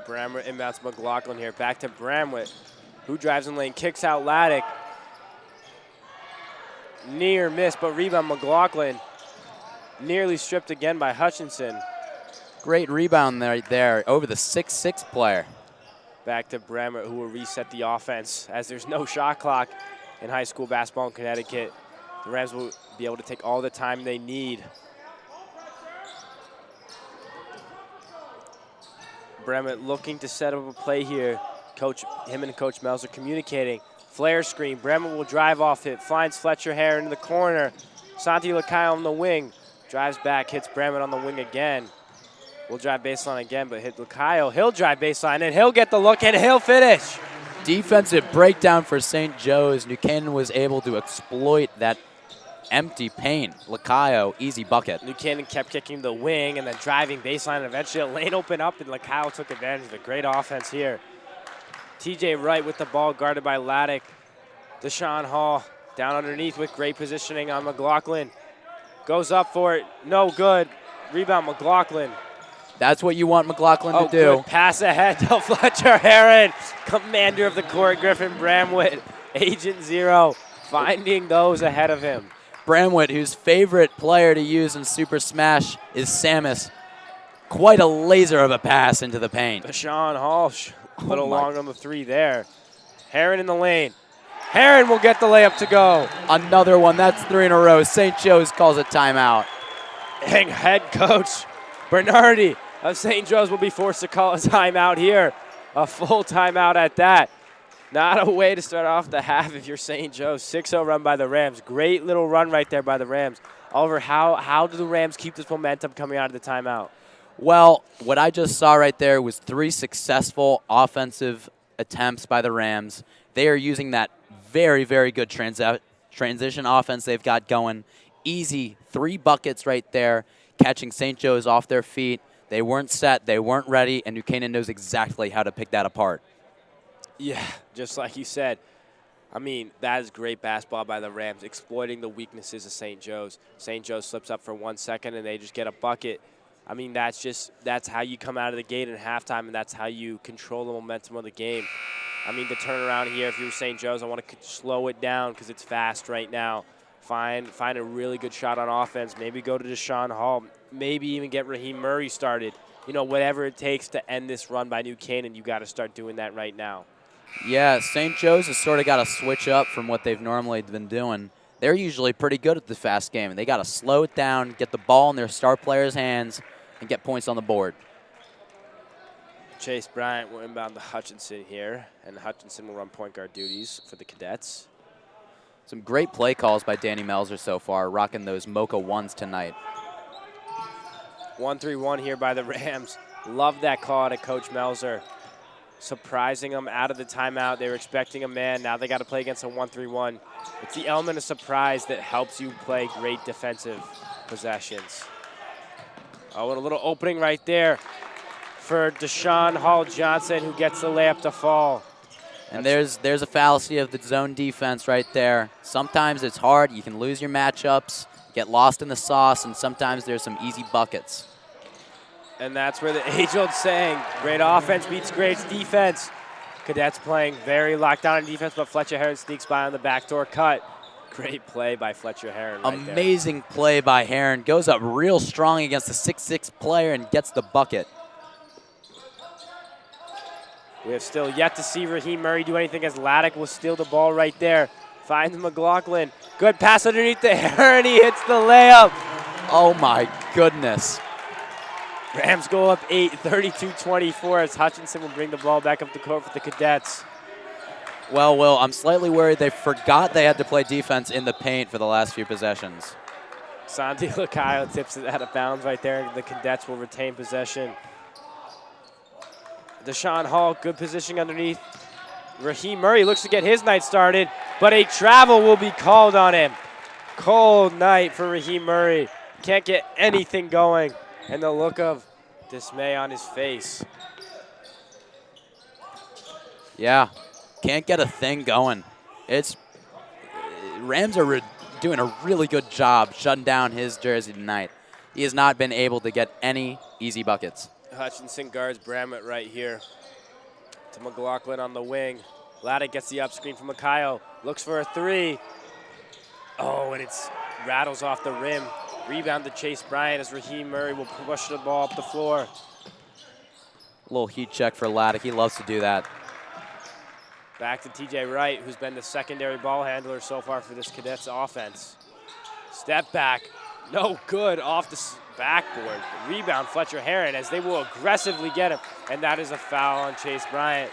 Bramwitt inbounds McLaughlin here. Back to Bramwitt, who drives in lane, kicks out Laddick. Near miss, but rebound McLaughlin. Nearly stripped again by Hutchinson. Great rebound right there over the 6'6" player. Back to Bramwitt, who will reset the offense. As there's no shot clock in high school basketball in Connecticut, the Rams will be able to take all the time they need. Bramwitt looking to set up a play here. Him and Coach Melzer communicating. Flare screen. Bramwitt will drive off it. Finds Fletcher Hare in the corner. Santi Lacayo on the wing. Drives back, hits Bramwitt on the wing again. We'll drive baseline again, but hit Lacayo. He'll drive baseline, and he'll get the look, and he'll finish. Defensive breakdown for St. Joe's. New Canaan was able to exploit that empty paint. Lacayo, easy bucket. New Canaan kept kicking the wing and then driving baseline, and eventually a lane opened up, and Lacayo took advantage of a great offense here. TJ Wright with the ball, guarded by Laddick. Deshaun Hall down underneath with great positioning on McLaughlin. Goes up for it, no good. Rebound McLaughlin. That's what you want McLaughlin to do. Good pass ahead to Fletcher Heron, commander of the court, Griffin Bramwitt, Agent Zero, finding those ahead of him. Bramwitt, whose favorite player to use in Super Smash is Samus. Quite a laser of a pass into the paint. Deshaun Hall a little long on the 3 there. Heron in the lane. Heron will get the layup to go. Another one. That's 3 in a row. St. Joe's calls a timeout. And head coach Bernardi of St. Joe's will be forced to call a timeout here. A full timeout at that. Not a way to start off the half if you're St. Joe's. 6-0 run by the Rams. Great little run right there by the Rams. Oliver, how do the Rams keep this momentum coming out of the timeout? Well, what I just saw right there was 3 successful offensive attempts by the Rams. They are using that very, very good transition offense they've got going. Easy 3 buckets right there, catching St. Joe's off their feet. They weren't set, they weren't ready, and New Canaan knows exactly how to pick that apart. Yeah, just like you said. I mean, that is great basketball by the Rams, exploiting the weaknesses of St. Joe's. St. Joe slips up for 1 second, and they just get a bucket. I mean, that's how you come out of the gate in halftime, and that's how you control the momentum of the game. I mean, the turnaround here, if you're St. Joe's, I want to slow it down because it's fast right now. Find a really good shot on offense. Maybe go to Deshaun Hall. Maybe even get Raheem Murray started. You know, whatever it takes to end this run by New Canaan, you got to start doing that right now. Yeah, St. Joe's has sort of got to switch up from what they've normally been doing. They're usually pretty good at the fast game, and they got to slow it down, get the ball in their star players' hands, and get points on the board. Chase Bryant will inbound to Hutchinson here, and Hutchinson will run point guard duties for the Cadets. Some great play calls by Danny Melzer so far, rocking those Mocha ones tonight. 1-3-1 here by the Rams. Love that call to Coach Melzer. Surprising them out of the timeout. They were expecting a man. Now they got to play against a 1-3-1. It's the element of surprise that helps you play great defensive possessions. Oh, and a little opening right there for Deshaun Hall Johnson, who gets the layup to fall. And there's a fallacy of the zone defense right there. Sometimes it's hard. You can lose your matchups, get lost in the sauce, and sometimes there's some easy buckets. And that's where the age-old saying, great offense beats great defense. Cadets playing very locked down in defense, but Fletcher Heron sneaks by on the backdoor cut. Great play by Fletcher Heron right Amazing play by Heron. Goes up real strong against the 6'6" player and gets the bucket. We have still yet to see Raheem Murray do anything as Laddick will steal the ball right there. Finds McLaughlin. Good pass underneath the Heron. He hits the layup. Oh, my goodness. Rams go up 8, 32-24 as Hutchinson will bring the ball back up the court for the Cadets. Well, Will, I'm slightly worried they forgot they had to play defense in the paint for the last few possessions. Santi Lacayo tips it out of bounds right there. The Cadets will retain possession. Deshaun Hall, good positioning underneath. Raheem Murray looks to get his night started, but a travel will be called on him. Cold night for Raheem Murray. Can't get anything going. And the look of dismay on his face. Yeah, can't get a thing going. Rams are doing a really good job shutting down his jersey tonight. He has not been able to get any easy buckets. Hutchinson guards Bramlett right here. To McLaughlin on the wing. Laddick gets the up screen from Makayo. Looks for a three. Oh, and it's rattles off the rim. Rebound to Chase Bryant as Raheem Murray will push the ball up the floor. A little heat check for Laddick. He loves to do that. Back to TJ Wright, who's been the secondary ball handler so far for this Cadets offense. Step back. No good off the backboard. Rebound Fletcher Heron as they will aggressively get him. And that is a foul on Chase Bryant.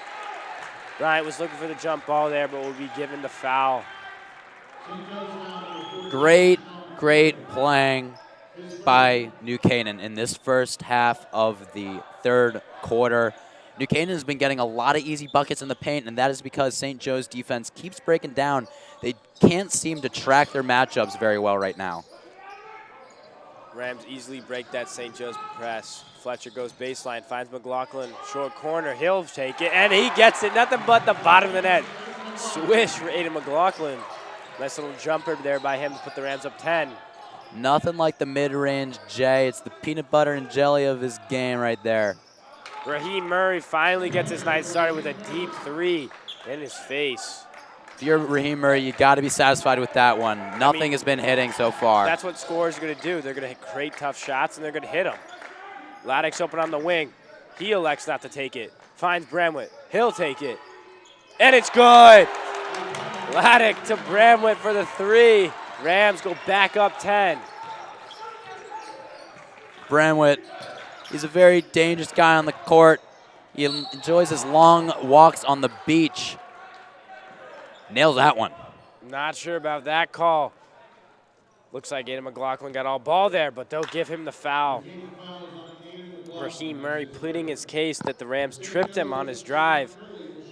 Bryant was looking for the jump ball there, but will be given the foul. Great playing by New Canaan in this first half of the third quarter. New Canaan has been getting a lot of easy buckets in the paint, and that is because St. Joe's defense keeps breaking down. They can't seem to track their matchups very well right now. Rams easily break that St. Joe's press. Fletcher goes baseline, finds McLaughlin, short corner. He'll take it, and he gets it. Nothing but the bottom of the net. Swish for Aiden McLaughlin. Nice little jumper there by him to put the Rams up 10. Nothing like the mid-range J. It's the peanut butter and jelly of his game right there. Raheem Murray finally gets his night started with a deep three in his face. If you're Raheem Murray, you got to be satisfied with that one. Nothing has been hitting so far. That's what scorers are going to do. They're going to create tough shots, and they're going to hit them. Laddick's open on the wing. He elects not to take it. Finds Bramlett. He'll take it. And it's good. Laddick to Bramlett for the three. Rams go back up 10. Bramlett, he's a very dangerous guy on the court. He enjoys his long walks on the beach. Nails that one. Not sure about that call. Looks like Aiden McLaughlin got all ball there, but they'll give him the foul. Raheem Murray pleading his case that the Rams tripped him on his drive.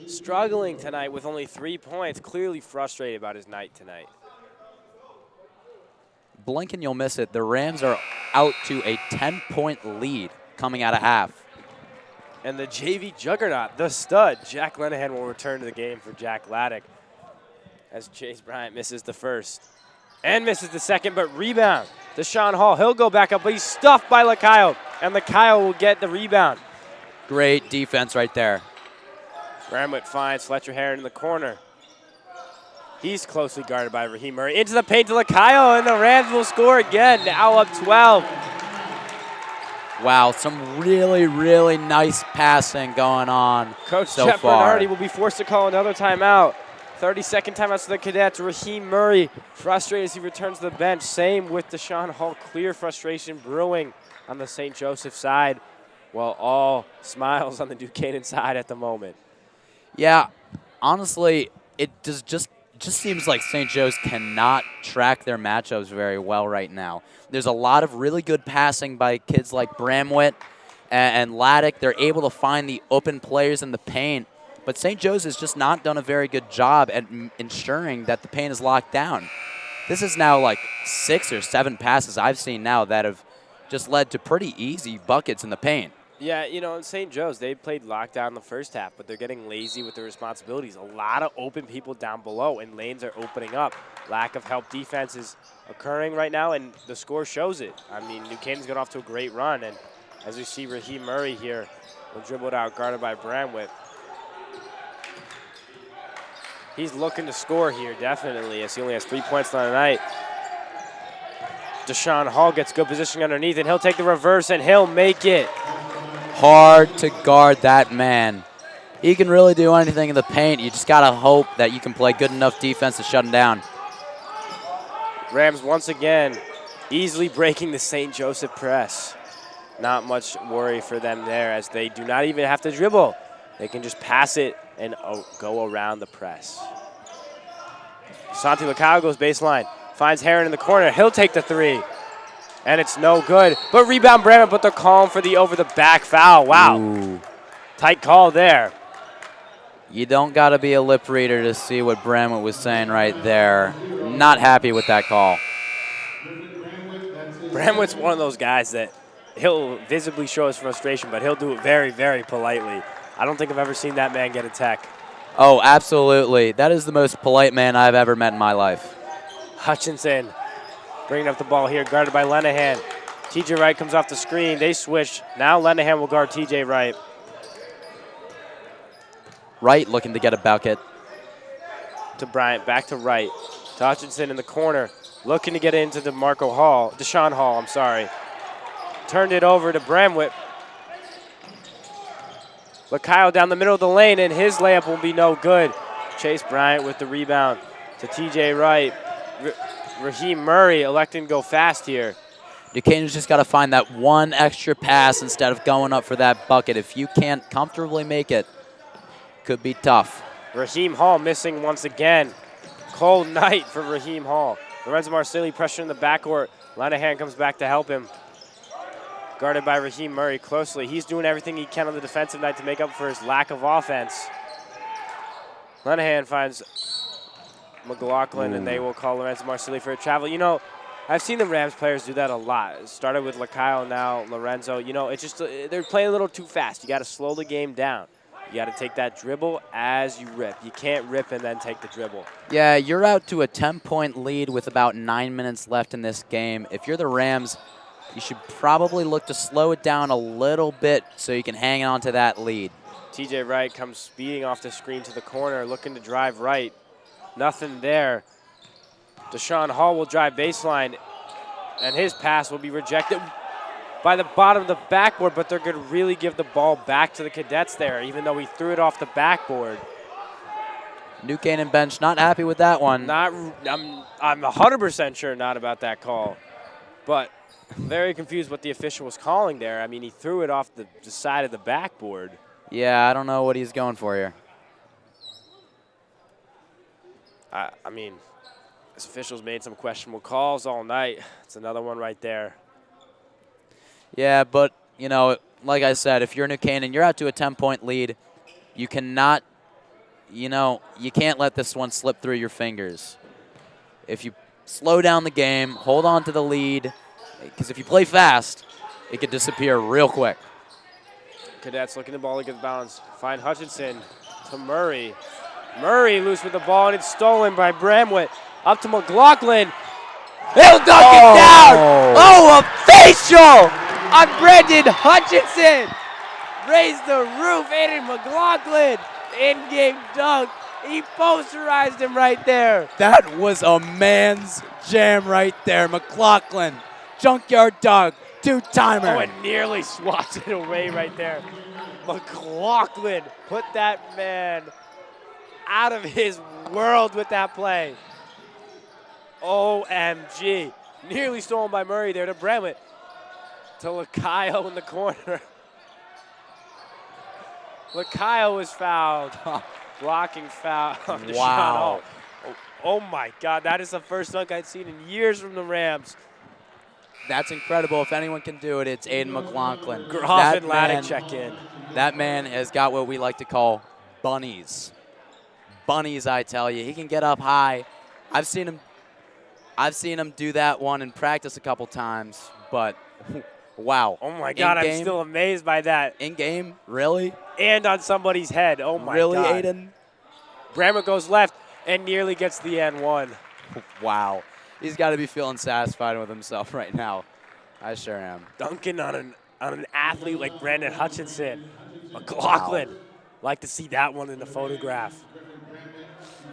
Struggling tonight with only 3 points, clearly frustrated about his night tonight. Blink and you'll miss it. The Rams are out to a 10-point lead coming out of half. And the JV juggernaut, the stud, Jack Lenahan will return to the game for Jack Laddick as Chase Bryant misses the first and misses the second, but rebound. Deshaun Hall, he'll go back up, but he's stuffed by Lacayo, and Lacayo will get the rebound. Great defense right there. Bramwitt finds Fletcher Heron in the corner. He's closely guarded by Raheem Murray. Into the paint to Lacayo, and the Rams will score again, now up 12. Wow, some really, really nice passing going on Coach so Jeff far. Bernardi will be forced to call another timeout. 30-second timeouts to the Cadets. Raheem Murray frustrated as he returns to the bench. Same with Deshaun Hall. Clear frustration brewing on the St. Joseph side, while all smiles on the Duquesne side at the moment. Yeah, honestly, it just seems like St. Joe's cannot track their matchups very well right now. There's a lot of really good passing by kids like Bramwitt and Laddick. They're able to find the open players in the paint, but St. Joe's has just not done a very good job at ensuring that the paint is locked down. This is now like 6 or 7 passes I've seen now that have just led to pretty easy buckets in the paint. Yeah, you know, in St. Joe's, they played lockdown in the first half, but they're getting lazy with their responsibilities. A lot of open people down below, and lanes are opening up. Lack of help defense is occurring right now, and the score shows it. I mean, New Canaan's got off to a great run, and as we see Raheem Murray here, will dribble it out, guarded by Bramwitt. He's looking to score here, definitely, as he only has 3 points on the night. Deshaun Hall gets good position underneath, and he'll take the reverse, and he'll make it. Hard to guard that man. He can really do anything in the paint. You just got to hope that you can play good enough defense to shut him down. Rams once again easily breaking the St. Joseph press. Not much worry for them there, as they do not even have to dribble. They can just pass it and go around the press. Santi Lacayo goes baseline, finds Heron in the corner. He'll take the three, and it's no good. But rebound Bremen, but they're calling for the over-the-back foul. Wow, Ooh. Tight call there. You don't got to be a lip reader to see what Bramwitt was saying right there. Not happy with that call. Bramwitt's one of those guys that he'll visibly show his frustration, but he'll do it very, very politely. I don't think I've ever seen that man get a tech. Oh, absolutely. That is the most polite man I've ever met in my life. Hutchinson bringing up the ball here, guarded by Lenahan. TJ Wright comes off the screen. They switch. Now Lenahan will guard TJ Wright. Wright looking to get a bucket. To Bryant, back to Wright. To Hutchinson in the corner, looking to get it into Deshaun Hall, I'm sorry. Turned it over to Bramwitt. Lacayo down the middle of the lane, and his layup will be no good. Chase Bryant with the rebound to TJ Wright. Raheem Murray electing to go fast here. Duquesne's just got to find that one extra pass instead of going up for that bucket. If you can't comfortably make it, could be tough. Raheem Hall missing once again. Cold night for Raheem Hall. Lorenzo Marsili pressure in the backcourt. Lenahan comes back to help him. Guarded by Raheem Murray closely. He's doing everything he can on the defensive night to make up for his lack of offense. Lenahan finds McLaughlin, and they will call Lorenzo Marsili for a travel. You know, I've seen the Rams players do that a lot. It started with Lacayo, now Lorenzo. You know, it's just they're playing a little too fast. You got to slow the game down. You got to take that dribble as you rip. You can't rip and then take the dribble. Yeah, you're out to a 10-point lead with about 9 minutes left in this game. If you're the Rams, you should probably look to slow it down a little bit so you can hang on to that lead. TJ Wright comes speeding off the screen to the corner, looking to drive right. Nothing there. Deshaun Hall will drive baseline, and his pass will be rejected by the bottom of the backboard, but they're going to really give the ball back to the Cadets there, even though he threw it off the backboard. New Canaan bench not happy with that one. I'm 100% sure not about that call, but very confused what the official was calling there. I mean, he threw it off the side of the backboard. Yeah, I don't know what he's going for here. I mean, this official's made some questionable calls all night. It's another one right there. Yeah, but, you know, like I said, if you're New Canaan, you're out to a 10-point lead. You cannot, you know, you can't let this one slip through your fingers. If you slow down the game, hold on to the lead, because if you play fast, it could disappear real quick. Cadets looking the ball to get bounds. Find Hutchinson to Murray. Murray loose with the ball, and it's stolen by Bramwitt. Up to McLaughlin. He'll dunk it down. Oh, a facial on Brendan Hutchinson. Raised the roof. Aiden McLaughlin. In-game dunk. He posterized him right there. That was a man's jam right there. McLaughlin, junkyard dog, two-timer. Oh, and nearly swats it away right there. McLaughlin put that man out of his world with that play. OMG. Nearly stolen by Murray there to Bramwitt. To Lakayo in the corner. Lakayo was fouled. Blocking foul on Deshaun Hall. Oh my God, that is the first dunk I'd seen in years from the Rams. That's incredible. If anyone can do it, it's Aiden McLaughlin. Groff and Laddick check in. That man has got what we like to call bunnies. Bunnies, I tell you. He can get up high. I've seen him do that one in practice a couple times, but wow. Oh my God, I'm still amazed by that. In game, really? And on somebody's head. Oh my really, God. Really, Aiden? Bramwitt goes left and nearly gets the N1. Wow. He's got to be feeling satisfied with himself right now. I sure am. Dunking on an athlete like Brandon Hutchinson. McLaughlin. Wow. Like to see that one in the photograph.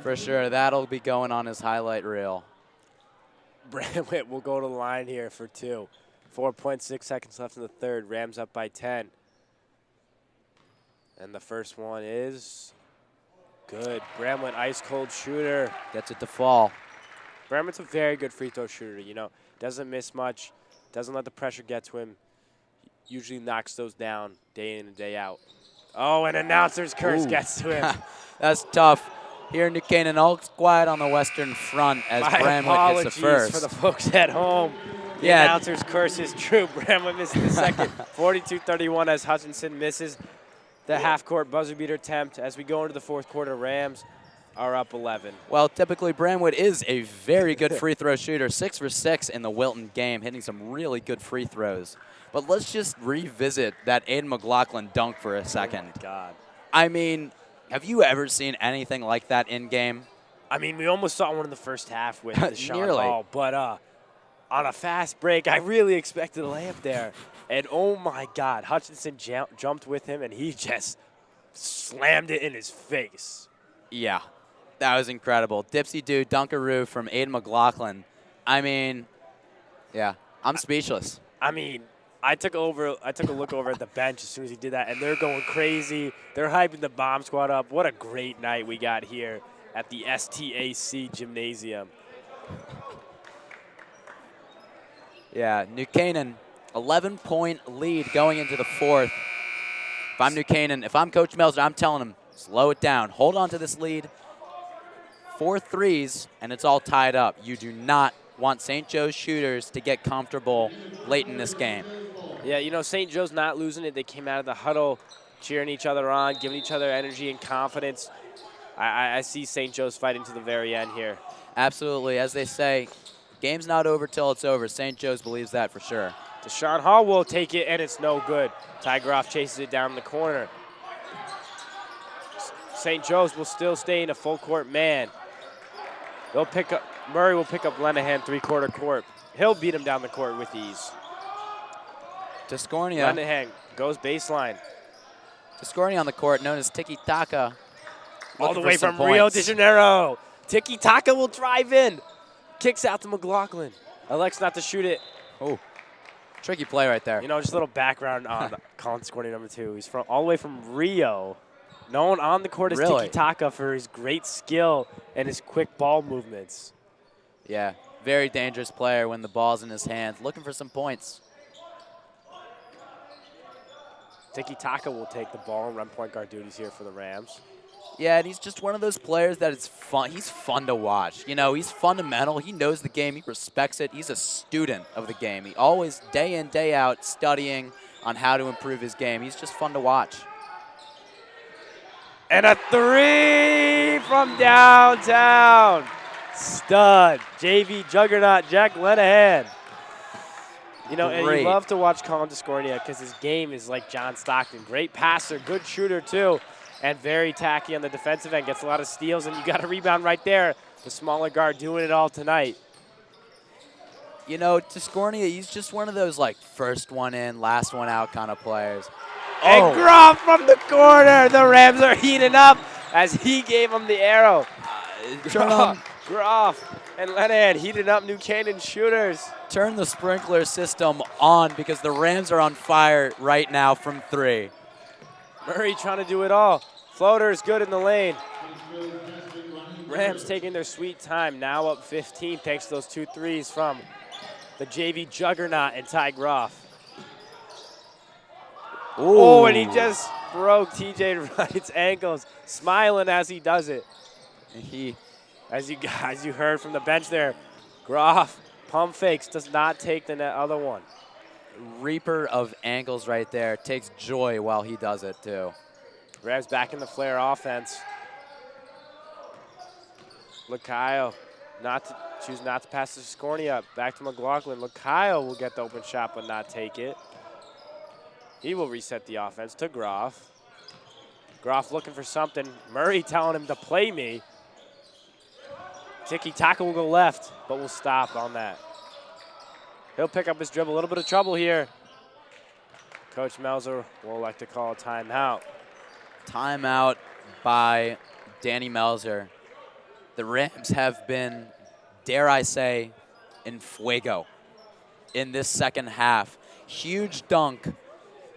For sure. That'll be going on his highlight reel. Bramwitt will go to the line here for 2. 4.6 seconds left in the third. Rams up by 10. And the first one is good. Bramwitt, ice-cold shooter. Gets it to fall. Bramwitt's a very good free throw shooter, you know. Doesn't miss much. Doesn't let the pressure get to him. Usually knocks those down day in and day out. Oh, and announcer's curse gets to him. That's tough. Here in New Canaan, all quiet on the western front as Bramwitt hits the first. For the folks at home. The announcer's curse is true. Bramwitt misses the second. 42-31 as Hutchinson misses the half-court buzzer beater attempt. As we go into the fourth quarter, Rams are up 11. Well, typically Bramwitt is a very good free throw shooter. 6 for 6 in the Wilton game, hitting some really good free throws. But let's just revisit that Aiden McLaughlin dunk for a second. Oh my God. I mean, have you ever seen anything like that in game? I mean, we almost saw one in the first half with Deshaun Hall, but on a fast break, I really expected a layup there. And oh my God, Hutchinson jumped with him, and he just slammed it in his face. Yeah, that was incredible. Dipsy-doo dunkaroo from Aiden McLaughlin. I mean, yeah, I'm speechless. I mean, I took a look over at the bench as soon as he did that, and they're going crazy. They're hyping the bomb squad up. What a great night we got here at the STAC Gymnasium. Yeah, New Canaan, 11-point lead going into the fourth. If I'm New Canaan, if I'm Coach Melzer, I'm telling him, slow it down. Hold on to this lead. 4 threes, and it's all tied up. You do not want St. Joe's shooters to get comfortable late in this game. Yeah, you know, St. Joe's not losing it. They came out of the huddle cheering each other on, giving each other energy and confidence. I see St. Joe's fighting to the very end here. Absolutely. As they say, game's not over till it's over. St. Joe's believes that for sure. Deshaun Hall will take it, and it's no good. Ty Groff chases it down the corner. St. Joe's will still stay in a full-court man. Murray will pick up Lenahan three-quarter court. He'll beat him down the court with ease. Tiscornia. Lenahan goes baseline. Tiscornia on the court, known as Tiki Taka. All the way from Rio de Janeiro. Tiki Taka will drive in. Kicks out to McLaughlin. Elects not to shoot it. Oh, tricky play right there. You know, just a little background on Colin Tiscornia, number 2. He's from all the way from Rio. Known on the court as Tiki Taka for his great skill and his quick ball movements. Yeah, very dangerous player when the ball's in his hands. Looking for some points. Tiki Taka will take the ball and run point guard duties here for the Rams. Yeah, and he's just one of those players that is fun. He's fun to watch. You know, he's fundamental. He knows the game. He respects it. He's a student of the game. He always, day in, day out, studying on how to improve his game. He's just fun to watch. And a 3 from downtown. Stud. JV juggernaut Jack Lenahan. You know, and Great. you love to watch Colin Discordia because his game is like John Stockton. Great passer, good shooter too, and very tacky on the defensive end. Gets a lot of steals, and you got a rebound right there. The smaller guard doing it all tonight. You know, Tiscornia, he's just one of those, like, first one in, last one out kind of players. And Groff from the corner. The Rams are heating up as he gave him the arrow. Groff and Lenahan heating up New Canaan shooters. Turn the sprinkler system on because the Rams are on fire right now from 3. Murray trying to do it all. Floater is good in the lane. Rams taking their sweet time, now up 15 thanks to those 2 threes from the JV juggernaut and Ty Groff. Ooh. Oh, and he just broke TJ Wright's ankles, smiling as he does it. As you heard from the bench there, Groff pump fakes, does not take the other one. Reaper of ankles right there. Takes joy while he does it too. Rams back in the flare offense. Lacayo choose not to pass to Scornia. Back to McLaughlin. Lacayo will get the open shot but not take it. He will reset the offense to Groff. Groff looking for something. Murray telling him to play me. Tiki-taka will go left, but we'll stop on that. He'll pick up his dribble. A little bit of trouble here. Coach Melzer will like to call a timeout. Timeout by Danny Melzer. The Rams have been, dare I say, in fuego in this second half. Huge dunk,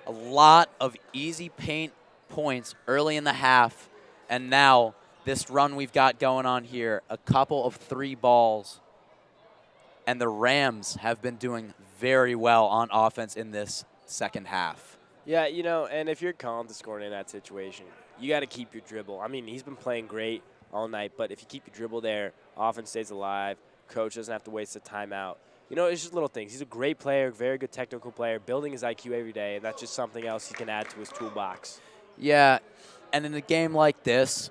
a lot of easy paint points early in the half, and now this run we've got going on here, a couple of 3 balls, and the Rams have been doing very well on offense in this second half. Yeah, you know, and if you're calm to scoring in that situation, you got to keep your dribble. I mean, he's been playing great all night, but if you keep your dribble there, offense stays alive, coach doesn't have to waste a timeout. You know, it's just little things. He's a great player, very good technical player, building his IQ every day, and that's just something else he can add to his toolbox. Yeah, and in a game like this,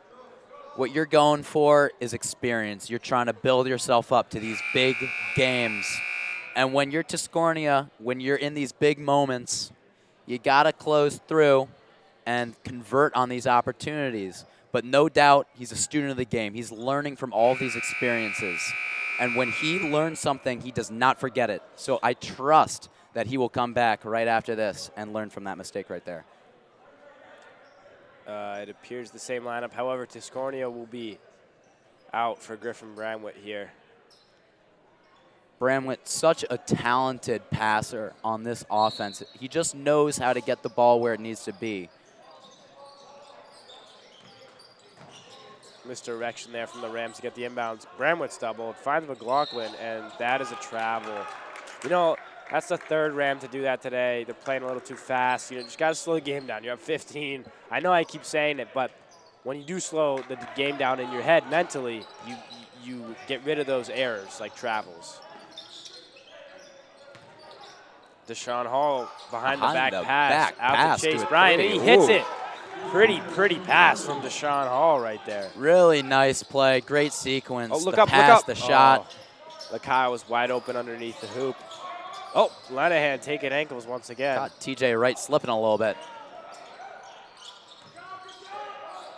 what you're going for is experience. You're trying to build yourself up to these big games. And when you're Tiscornia, when you're in these big moments, you got to close through and convert on these opportunities. But no doubt, he's a student of the game. He's learning from all of these experiences. And when he learns something, he does not forget it. So I trust that he will come back right after this and learn from that mistake right there. It appears the same lineup. However, Tiscornia will be out for Griffin Bramwitt here. Bramwitt, such a talented passer on this offense. He just knows how to get the ball where it needs to be. Misdirection there from the Rams to get the inbounds. Bramwitt's doubled, finds McLaughlin, and that is a travel. You know, that's the 3rd Ram to do that today. They're playing a little too fast. You know, just got to slow the game down. You're up 15. I know I keep saying it, but when you do slow the game down in your head mentally, you get rid of those errors like travels. Deshaun Hall behind the back pass, out to Chase Bryant, and he hits it. Pretty pass from Deshaun Hall right there. Really nice play, great sequence. Oh, look the up, pass, look up. The shot. Lacayo was wide open underneath the hoop. Oh, Lenahan taking ankles once again. Got TJ Wright slipping a little bit.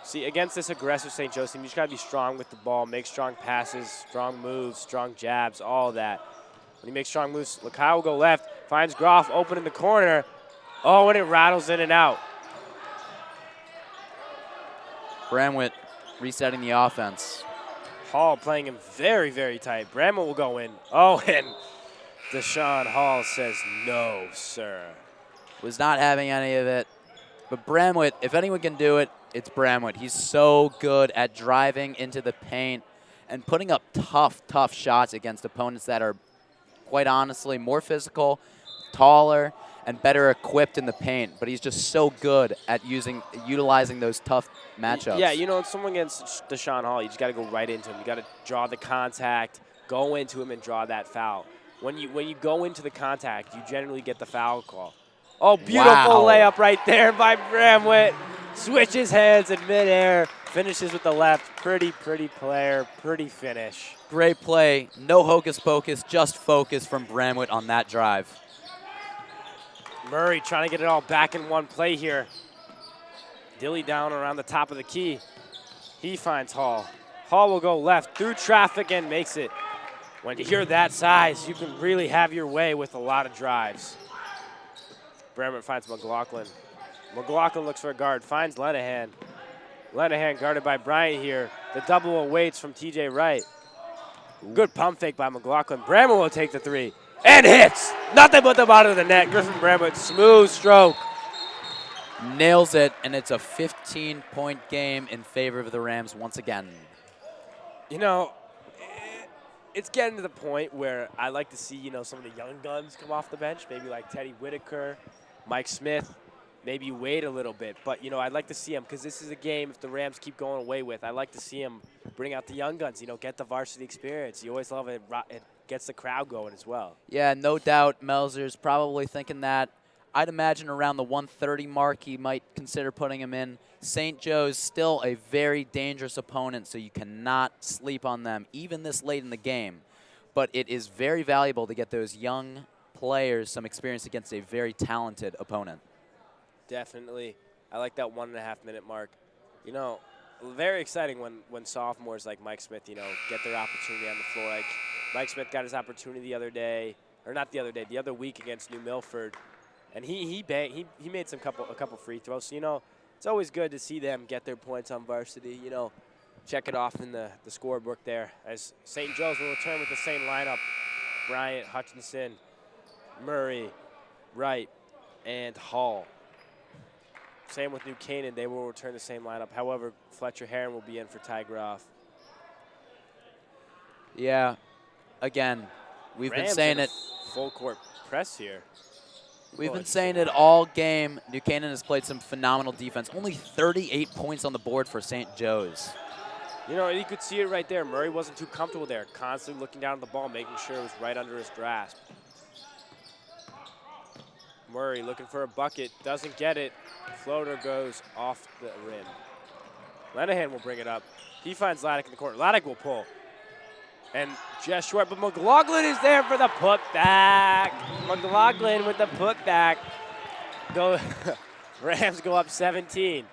See, against this aggressive St. Joseph, you just got to be strong with the ball, make strong passes, strong moves, strong jabs, all of that. When you make strong moves, Lacayo will go left, finds Groff open in the corner. Oh, and it rattles in and out. Bramwitt resetting the offense. Hall playing him very tight. Bramwitt will go in. Oh, and Deshaun Hall says, no, sir. Was not having any of it. But Bramwitt, if anyone can do it, it's Bramwitt. He's so good at driving into the paint and putting up tough shots against opponents that are, quite honestly, more physical, taller, and better equipped in the paint. But he's just so good at utilizing those tough matchups. Yeah, you know, when someone against Deshaun Hall, you just got to go right into him. You got to draw the contact, go into him, and draw that foul. When you go into the contact, you generally get the foul call. Oh, beautiful layup right there by Bramwitt. Switches hands in midair, finishes with the left. Pretty player, pretty finish. Great play. No hocus pocus, just focus from Bramwitt on that drive. Murray trying to get it all back in one play here. Dilly down around the top of the key. He finds Hall. Hall will go left through traffic and makes it. When you're that size, you can really have your way with a lot of drives. Bremer finds McLaughlin. McLaughlin looks for a guard, finds Lenahan. Lenahan guarded by Bryant here. The double awaits from TJ Wright. Good pump fake by McLaughlin. Bremer will take the three and hits. Nothing but the bottom of the net. Griffin Bremer, smooth stroke. Nails it, and it's a 15-point game in favor of the Rams once again. You know, it's getting to the point where I like to see, some of the young guns come off the bench, maybe like Teddy Whitaker, Mike Smith. Maybe you wait a little bit. But, I'd like to see him because this is a game if the Rams keep going away with. I'd like to see him bring out the young guns, get the varsity experience. You always love it. It gets the crowd going as well. Yeah, no doubt Melzer's probably thinking that. I'd imagine around the 130 mark he might consider putting him in. St. Joe's still a very dangerous opponent, so you cannot sleep on them, even this late in the game. But it is very valuable to get those young players some experience against a very talented opponent. Definitely. I like that 1.5 minute mark. Very exciting when sophomores like Mike Smith, get their opportunity on the floor. Like Mike Smith got his opportunity the other week against New Milford. And he made a couple free throws. So, it's always good to see them get their points on varsity. Check it off in the scorebook there. As St. Joe's will return with the same lineup: Bryant, Hutchinson, Murray, Wright, and Hall. Same with New Canaan. They will return the same lineup. However, Fletcher Heron will be in for Ty Groff. Yeah. Again, we've been saying it. Full court press here. We've been saying it all game. New Canaan has played some phenomenal defense. Only 38 points on the board for St. Joe's. You could see it right there. Murray wasn't too comfortable there, constantly looking down at the ball, making sure it was right under his grasp. Murray looking for a bucket, doesn't get it. Floater goes off the rim. Lenahan will bring it up. He finds Laddick in the corner. Laddick will pull. And just short, but McLaughlin is there for the putback. McLaughlin with the putback. Rams go up 17.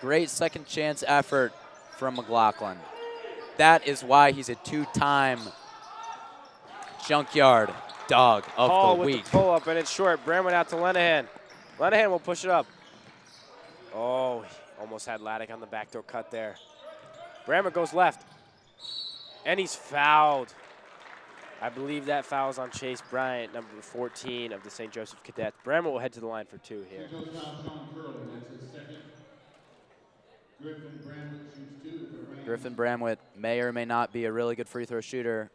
Great second chance effort from McLaughlin. That is why he's a two-time Junkyard Dog of Hall the with week. The pull up, and it's short. Bram went out to Lenahan. Lenahan will push it up. Oh, he almost had Laddick on the backdoor cut there. Brammer goes left. And he's fouled. I believe that foul's on Chase Bryant, number 14 of the St. Joseph Cadets. Brammer will head to the line for two here. Griffin Bramwitt may or may not be a really good free throw shooter.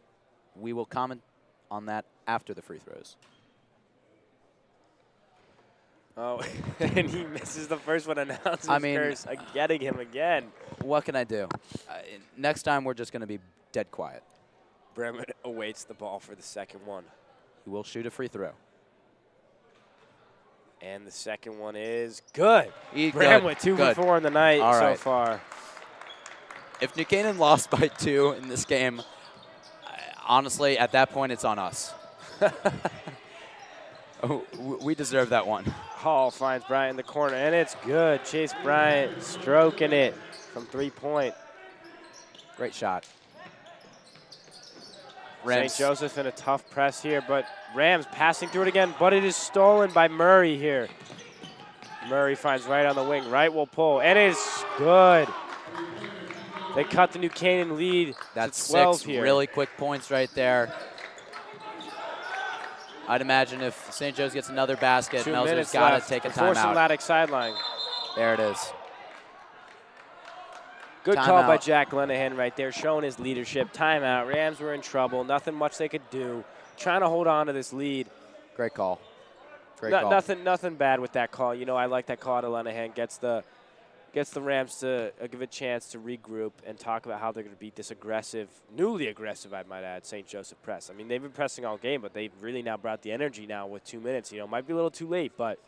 We will comment on that after the free throws. Oh, and he misses the first one. Announcer's curse getting him again. What can I do? Next time we're just going to be dead quiet. Bremen awaits the ball for the second one. He will shoot a free throw. And the second one is good. Bramwitt, 2 for 4 in the night so far. If New Canaan lost by 2 in this game, honestly, at that point, it's on us. We deserve that one. Hall finds Bryant in the corner, and it's good. Chase Bryant stroking it from 3-point. Great shot. St. Joseph in a tough press here, but Rams passing through it again, but it is stolen by Murray here. Murray finds Wright on the wing. Wright will pull, and it is good. They cut the New Canaan lead. That's to 12 6 here. Really quick points right there. I'd imagine if St. Joe's gets another basket, Melzer's got to take a timeout. Forcing Laddick sideline. There it is. Good call by Jack Lenahan right there, showing his leadership. Timeout. Rams were in trouble. Nothing much they could do. Trying to hold on to this lead. Great call. Great call. Nothing bad with that call. I like that call to Lenahan. Gets the Rams to give a chance to regroup and talk about how they're going to beat this aggressive, newly aggressive, I might add, St. Joseph press. I mean, they've been pressing all game, but they've really now brought the energy now with 2 minutes. Might be a little too late, but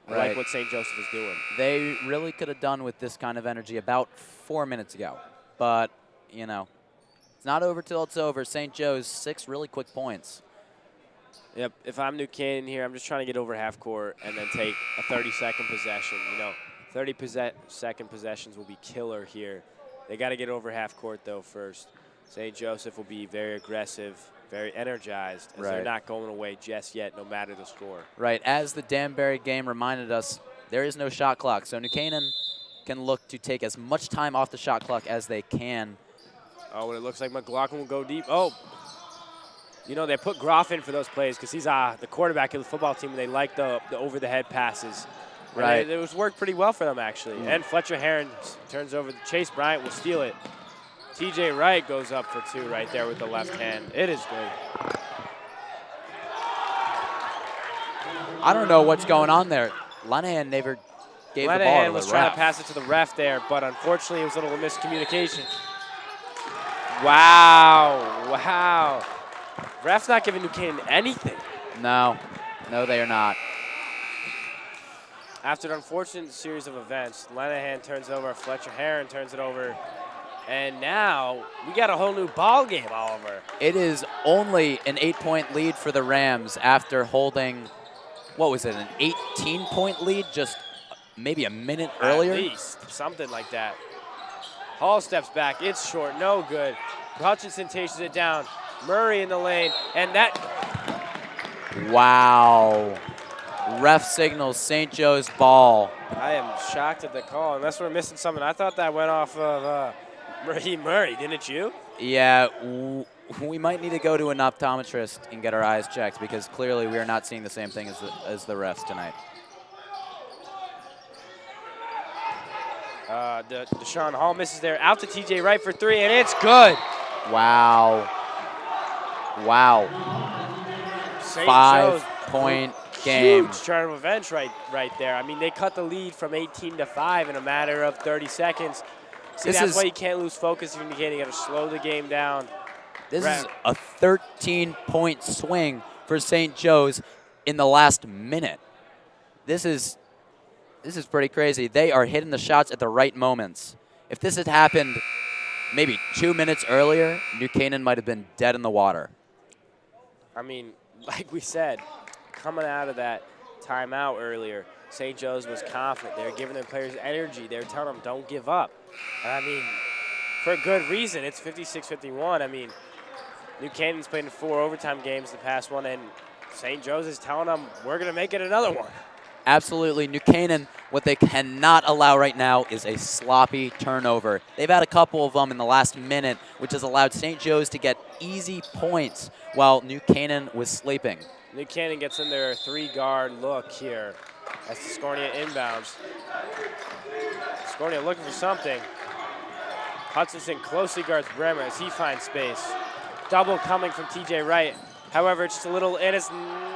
I like what St. Joseph is doing. They really could have done with this kind of energy about 4 minutes ago. But, it's not over till it's over. St. Joe's, 6 really quick points. Yep, if I'm New Canaan here, I'm just trying to get over half court and then take a 30-second possession. 30-second possessions will be killer here. They got to get over half court, though, first. St. Joseph will be very aggressive, very energized, as they're not going away just yet, no matter the score. Right, as the Danbury game reminded us, there is no shot clock, so New Canaan can look to take as much time off the shot clock as they can. Oh, and it looks like McLaughlin will go deep. Oh, they put Groff in for those plays because he's the quarterback of the football team, and they like the over-the-head passes. Right. It was worked pretty well for them, actually. And Fletcher Heron turns over. Chase Bryant will steal it. T.J. Wright goes up for 2 right there with the left hand. It is good. I don't know what's going on there. Lenahan never gave the ball to the ref. Lenahan was trying to pass it to the ref there, but unfortunately it was a little miscommunication. Wow. Ref's not giving New Canaan anything. No, they are not. After an unfortunate series of events, Lenahan turns it over, Fletcher Heron turns it over, and now we got a whole new ball game, Oliver. It is only an 8-point lead for the Rams after holding, what was it, an 18-point lead just maybe a minute earlier? At least, something like that. Hall steps back, it's short, no good. Hutchinson takes it down, Murray in the lane, and that. Wow. Ref signals St. Joe's ball. I am shocked at the call, unless we're missing something. I thought that went off of Raheem Murray, didn't you? Yeah, we might need to go to an optometrist and get our eyes checked because clearly we are not seeing the same thing as the refs tonight. Deshaun Hall misses there, out to T.J. Wright for 3, and it's good. Wow. St. 5-point game. Huge turn of events right there. I mean, they cut the lead from 18 to 5 in a matter of 30 seconds. See, that's why you can't lose focus if you can't. You got to slow the game down. This is a 13-point swing for St. Joe's in the last minute. This is pretty crazy. They are hitting the shots at the right moments. If this had happened maybe 2 minutes earlier, New Canaan might have been dead in the water. I mean, like we said, coming out of that timeout earlier, St. Joe's was confident. They were giving their players energy. They were telling them, don't give up. And I mean, for a good reason. It's 56-51. I mean, New Canaan's played in 4 overtime games the past one, and St. Joe's is telling them, we're going to make it another one. Absolutely. New Canaan, what they cannot allow right now is a sloppy turnover. They've had a couple of them in the last minute, which has allowed St. Joe's to get easy points while New Canaan was sleeping. New Canaan gets in their 3-guard look here as Scornia inbounds. Scornia looking for something. Hutchinson closely guards Bremer as he finds space. Double coming from T.J. Wright. However, it's just a little, and it's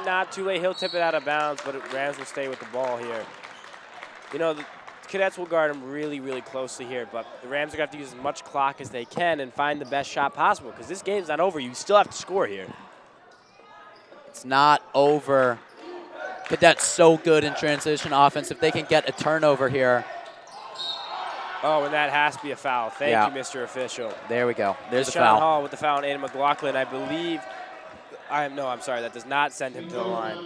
not too late. He'll tip it out of bounds, but Rams will stay with the ball here. The Cadets will guard him really, really closely here, but the Rams are going to have to use as much clock as they can and find the best shot possible because this game's not over. You still have to score here. It's not over. Cadets so good in transition offense. If they can get a turnover here. Oh, and that has to be a foul. Thank you, Mr. Official. There we go. There's the Deshaun foul. Hall with the foul on Aiden McLaughlin, I believe. I'm sorry. That does not send him to the line.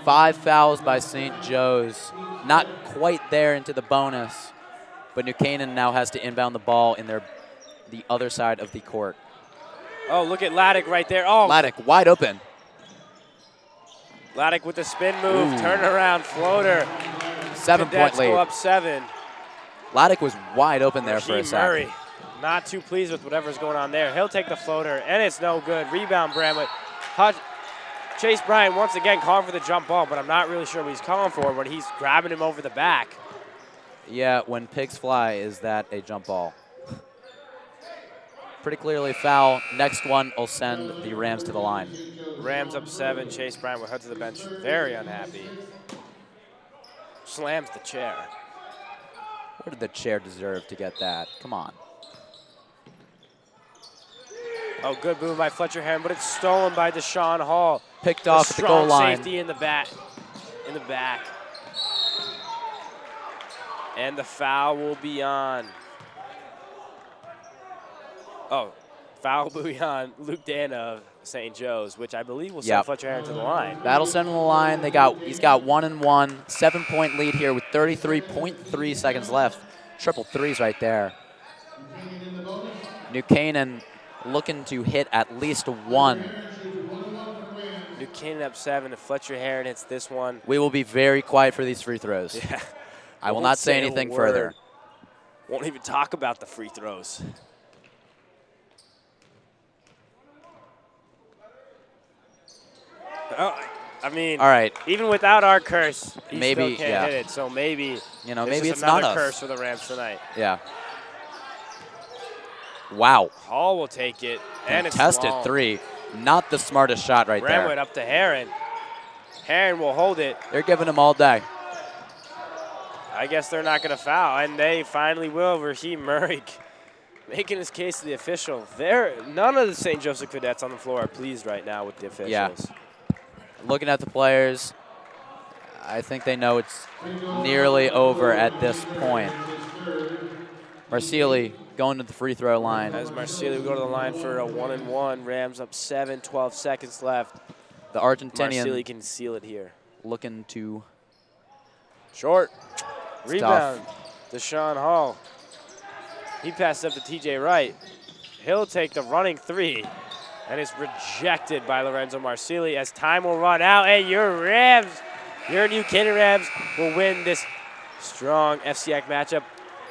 5 fouls by St. Joe's. Not quite there into the bonus, but New Canaan now has to inbound the ball in the other side of the court. Oh, look at Laddick right there. Oh, Laddick wide open. Laddick with the spin move, turn around, floater. 7-point lead. Go up 7. Laddick was wide open there for a second. Murray, not too pleased with whatever's going on there. He'll take the floater, and it's no good. Rebound, Bramlett. Chase Bryant once again calling for the jump ball, but I'm not really sure what he's calling for when he's grabbing him over the back. Yeah, when pigs fly, is that a jump ball? Pretty clearly foul. Next one will send the Rams to the line. Rams up 7. Chase Bryant will head to the bench. Very unhappy. Slams the chair. What did the chair deserve to get that? Come on. Oh, good move by Fletcher Heron, but it's stolen by Deshaun Hall. Picked off at the goal line. Safety in the back. And the foul will be on. Oh, Foul buoy on Luke Dana of St. Joe's, which I believe will send Yep. Fletcher Heron to the line. That'll send him to the line. He's got 1-1, 7-point lead here with 33.3 seconds left. Triple threes right there. New Canaan looking to hit at least one. New Canaan up 7. If Fletcher Heron hits this one, We will be very quiet for these free throws. yeah, I will won't not say a anything word. further. Won't even talk about the free throws. Oh, I mean, All right, even without our curse, he Maybe, still can't yeah. hit it. So maybe, this maybe is it's not another us. curse for the Rams tonight. Yeah. Wow. Hall will take it, and it's Contested long. three. Not the smartest shot right Ram there. went up to Heron. Heron will hold it. They're giving him all day. I guess they're not going to foul, and they finally will. Raheem Murray making his case to the official. None of the St. Joseph cadets on the floor are pleased right now with the officials. Yeah. Looking at the players, I think they know it's nearly over at this point. Marsili going to the free throw line. As Marsili will go to the line for a 1-and-1. Rams up 7, 12 seconds left. The Argentinian Marsili can seal it here. looking to Short. It's Rebound. Deshaun Hall. He passed up to TJ Wright. He'll take the running three. And it's rejected by Lorenzo Marsili as time will run out. And your Rams, your New Canaan Rams, will win this strong FCAC matchup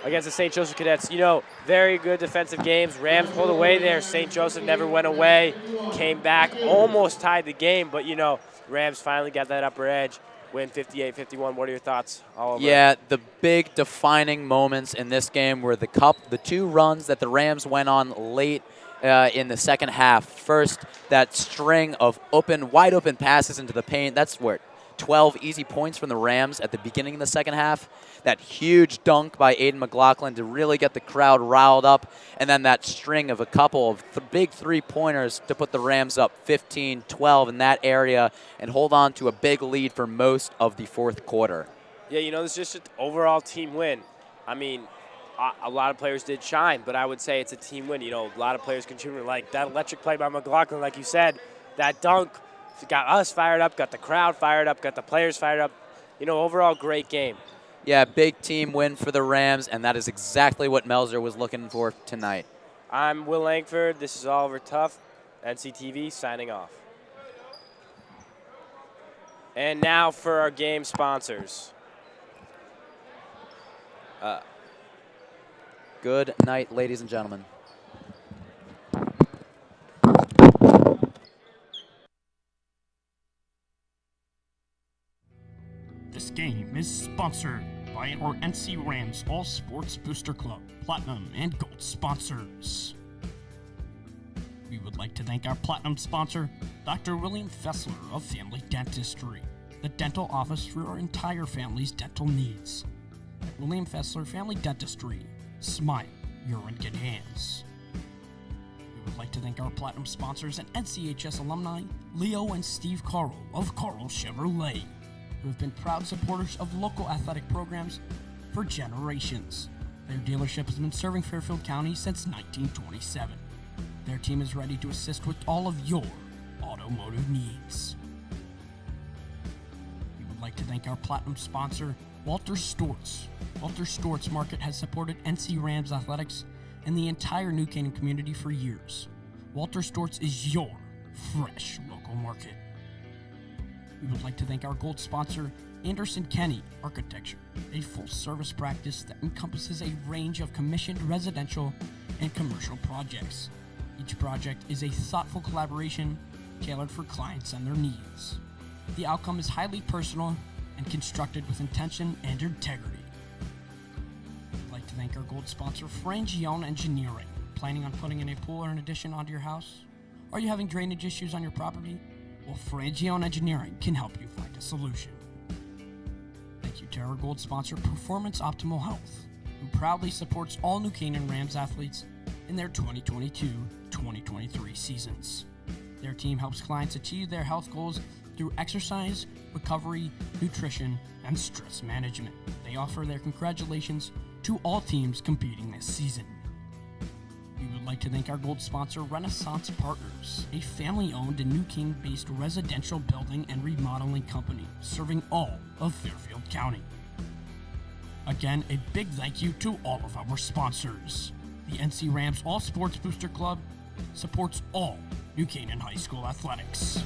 against the St. Joseph Cadets. You know, very good defensive games. Rams pulled away there. St. Joseph never went away. Came back, almost tied the game. But, you know, Rams finally got that upper edge. Win 58-51. What are your thoughts, Oliver? Yeah, the big defining moments in this game were the two runs that the Rams went on late in the second half. First, that string of wide open passes into the paint. That's where 12 easy points from the Rams at the beginning of the second half. That huge dunk by Aiden McLaughlin to really get the crowd riled up. And then that string of a couple of big three-pointers to put the Rams up 15-12 in that area and hold on to a big lead for most of the fourth quarter. Yeah, you know, this is just an overall team win. I mean, a lot of players did shine, but I would say it's a team win. You know, a lot of players contributed. Like that electric play by McLaughlin, like you said, that dunk got us fired up, got the crowd fired up, got the players fired up. You know, overall, great game. Yeah, big team win for the Rams, and that is exactly what Melzer was looking for tonight. I'm Will Langford. This is Oliver Tuff, NCTV, signing off. And now for our game sponsors. Good night, ladies and gentlemen. This game is sponsored by our NC Rams All Sports Booster Club, Platinum and Gold sponsors. We would like to thank our Platinum sponsor, Dr. William Fessler of Family Dentistry, the dental office for our entire family's dental needs. At William Fessler Family Dentistry, smile, you're in good hands. We would like to thank our Platinum sponsors and NCHS alumni, Leo and Steve Carl of Carl Chevrolet, who have been proud supporters of local athletic programs for generations. Their dealership has been serving Fairfield County since 1927. Their team is ready to assist with all of your automotive needs. We would like to thank our Platinum sponsor, Walter Storts. Walter Storts Market has supported NC Rams athletics and the entire New Canaan community for years. Walter Storts is your fresh local market. We would like to thank our gold sponsor, Anderson Kenny Architecture, a full-service practice that encompasses a range of commissioned residential and commercial projects. Each project is a thoughtful collaboration tailored for clients and their needs. The outcome is highly personal and constructed with intention and integrity. We'd like to thank our gold sponsor, Frangione Engineering. Planning on putting in a pool or an addition onto your house? Are you having drainage issues on your property? Well, Frangione Engineering can help you find a solution. Thank you to our gold sponsor, Performance Optimal Health, who proudly supports all New Canaan Rams athletes in their 2022-2023 seasons. Their team helps clients achieve their health goals through exercise, recovery, nutrition, and stress management. They offer their congratulations to all teams competing this season. We We would like to thank our gold sponsor, Renaissance Partners, a family-owned and New King-based residential building and remodeling company serving all of Fairfield County. Again, a big thank you to all of our sponsors. The NC Rams All Sports Booster Club supports all New Canaan High School athletics.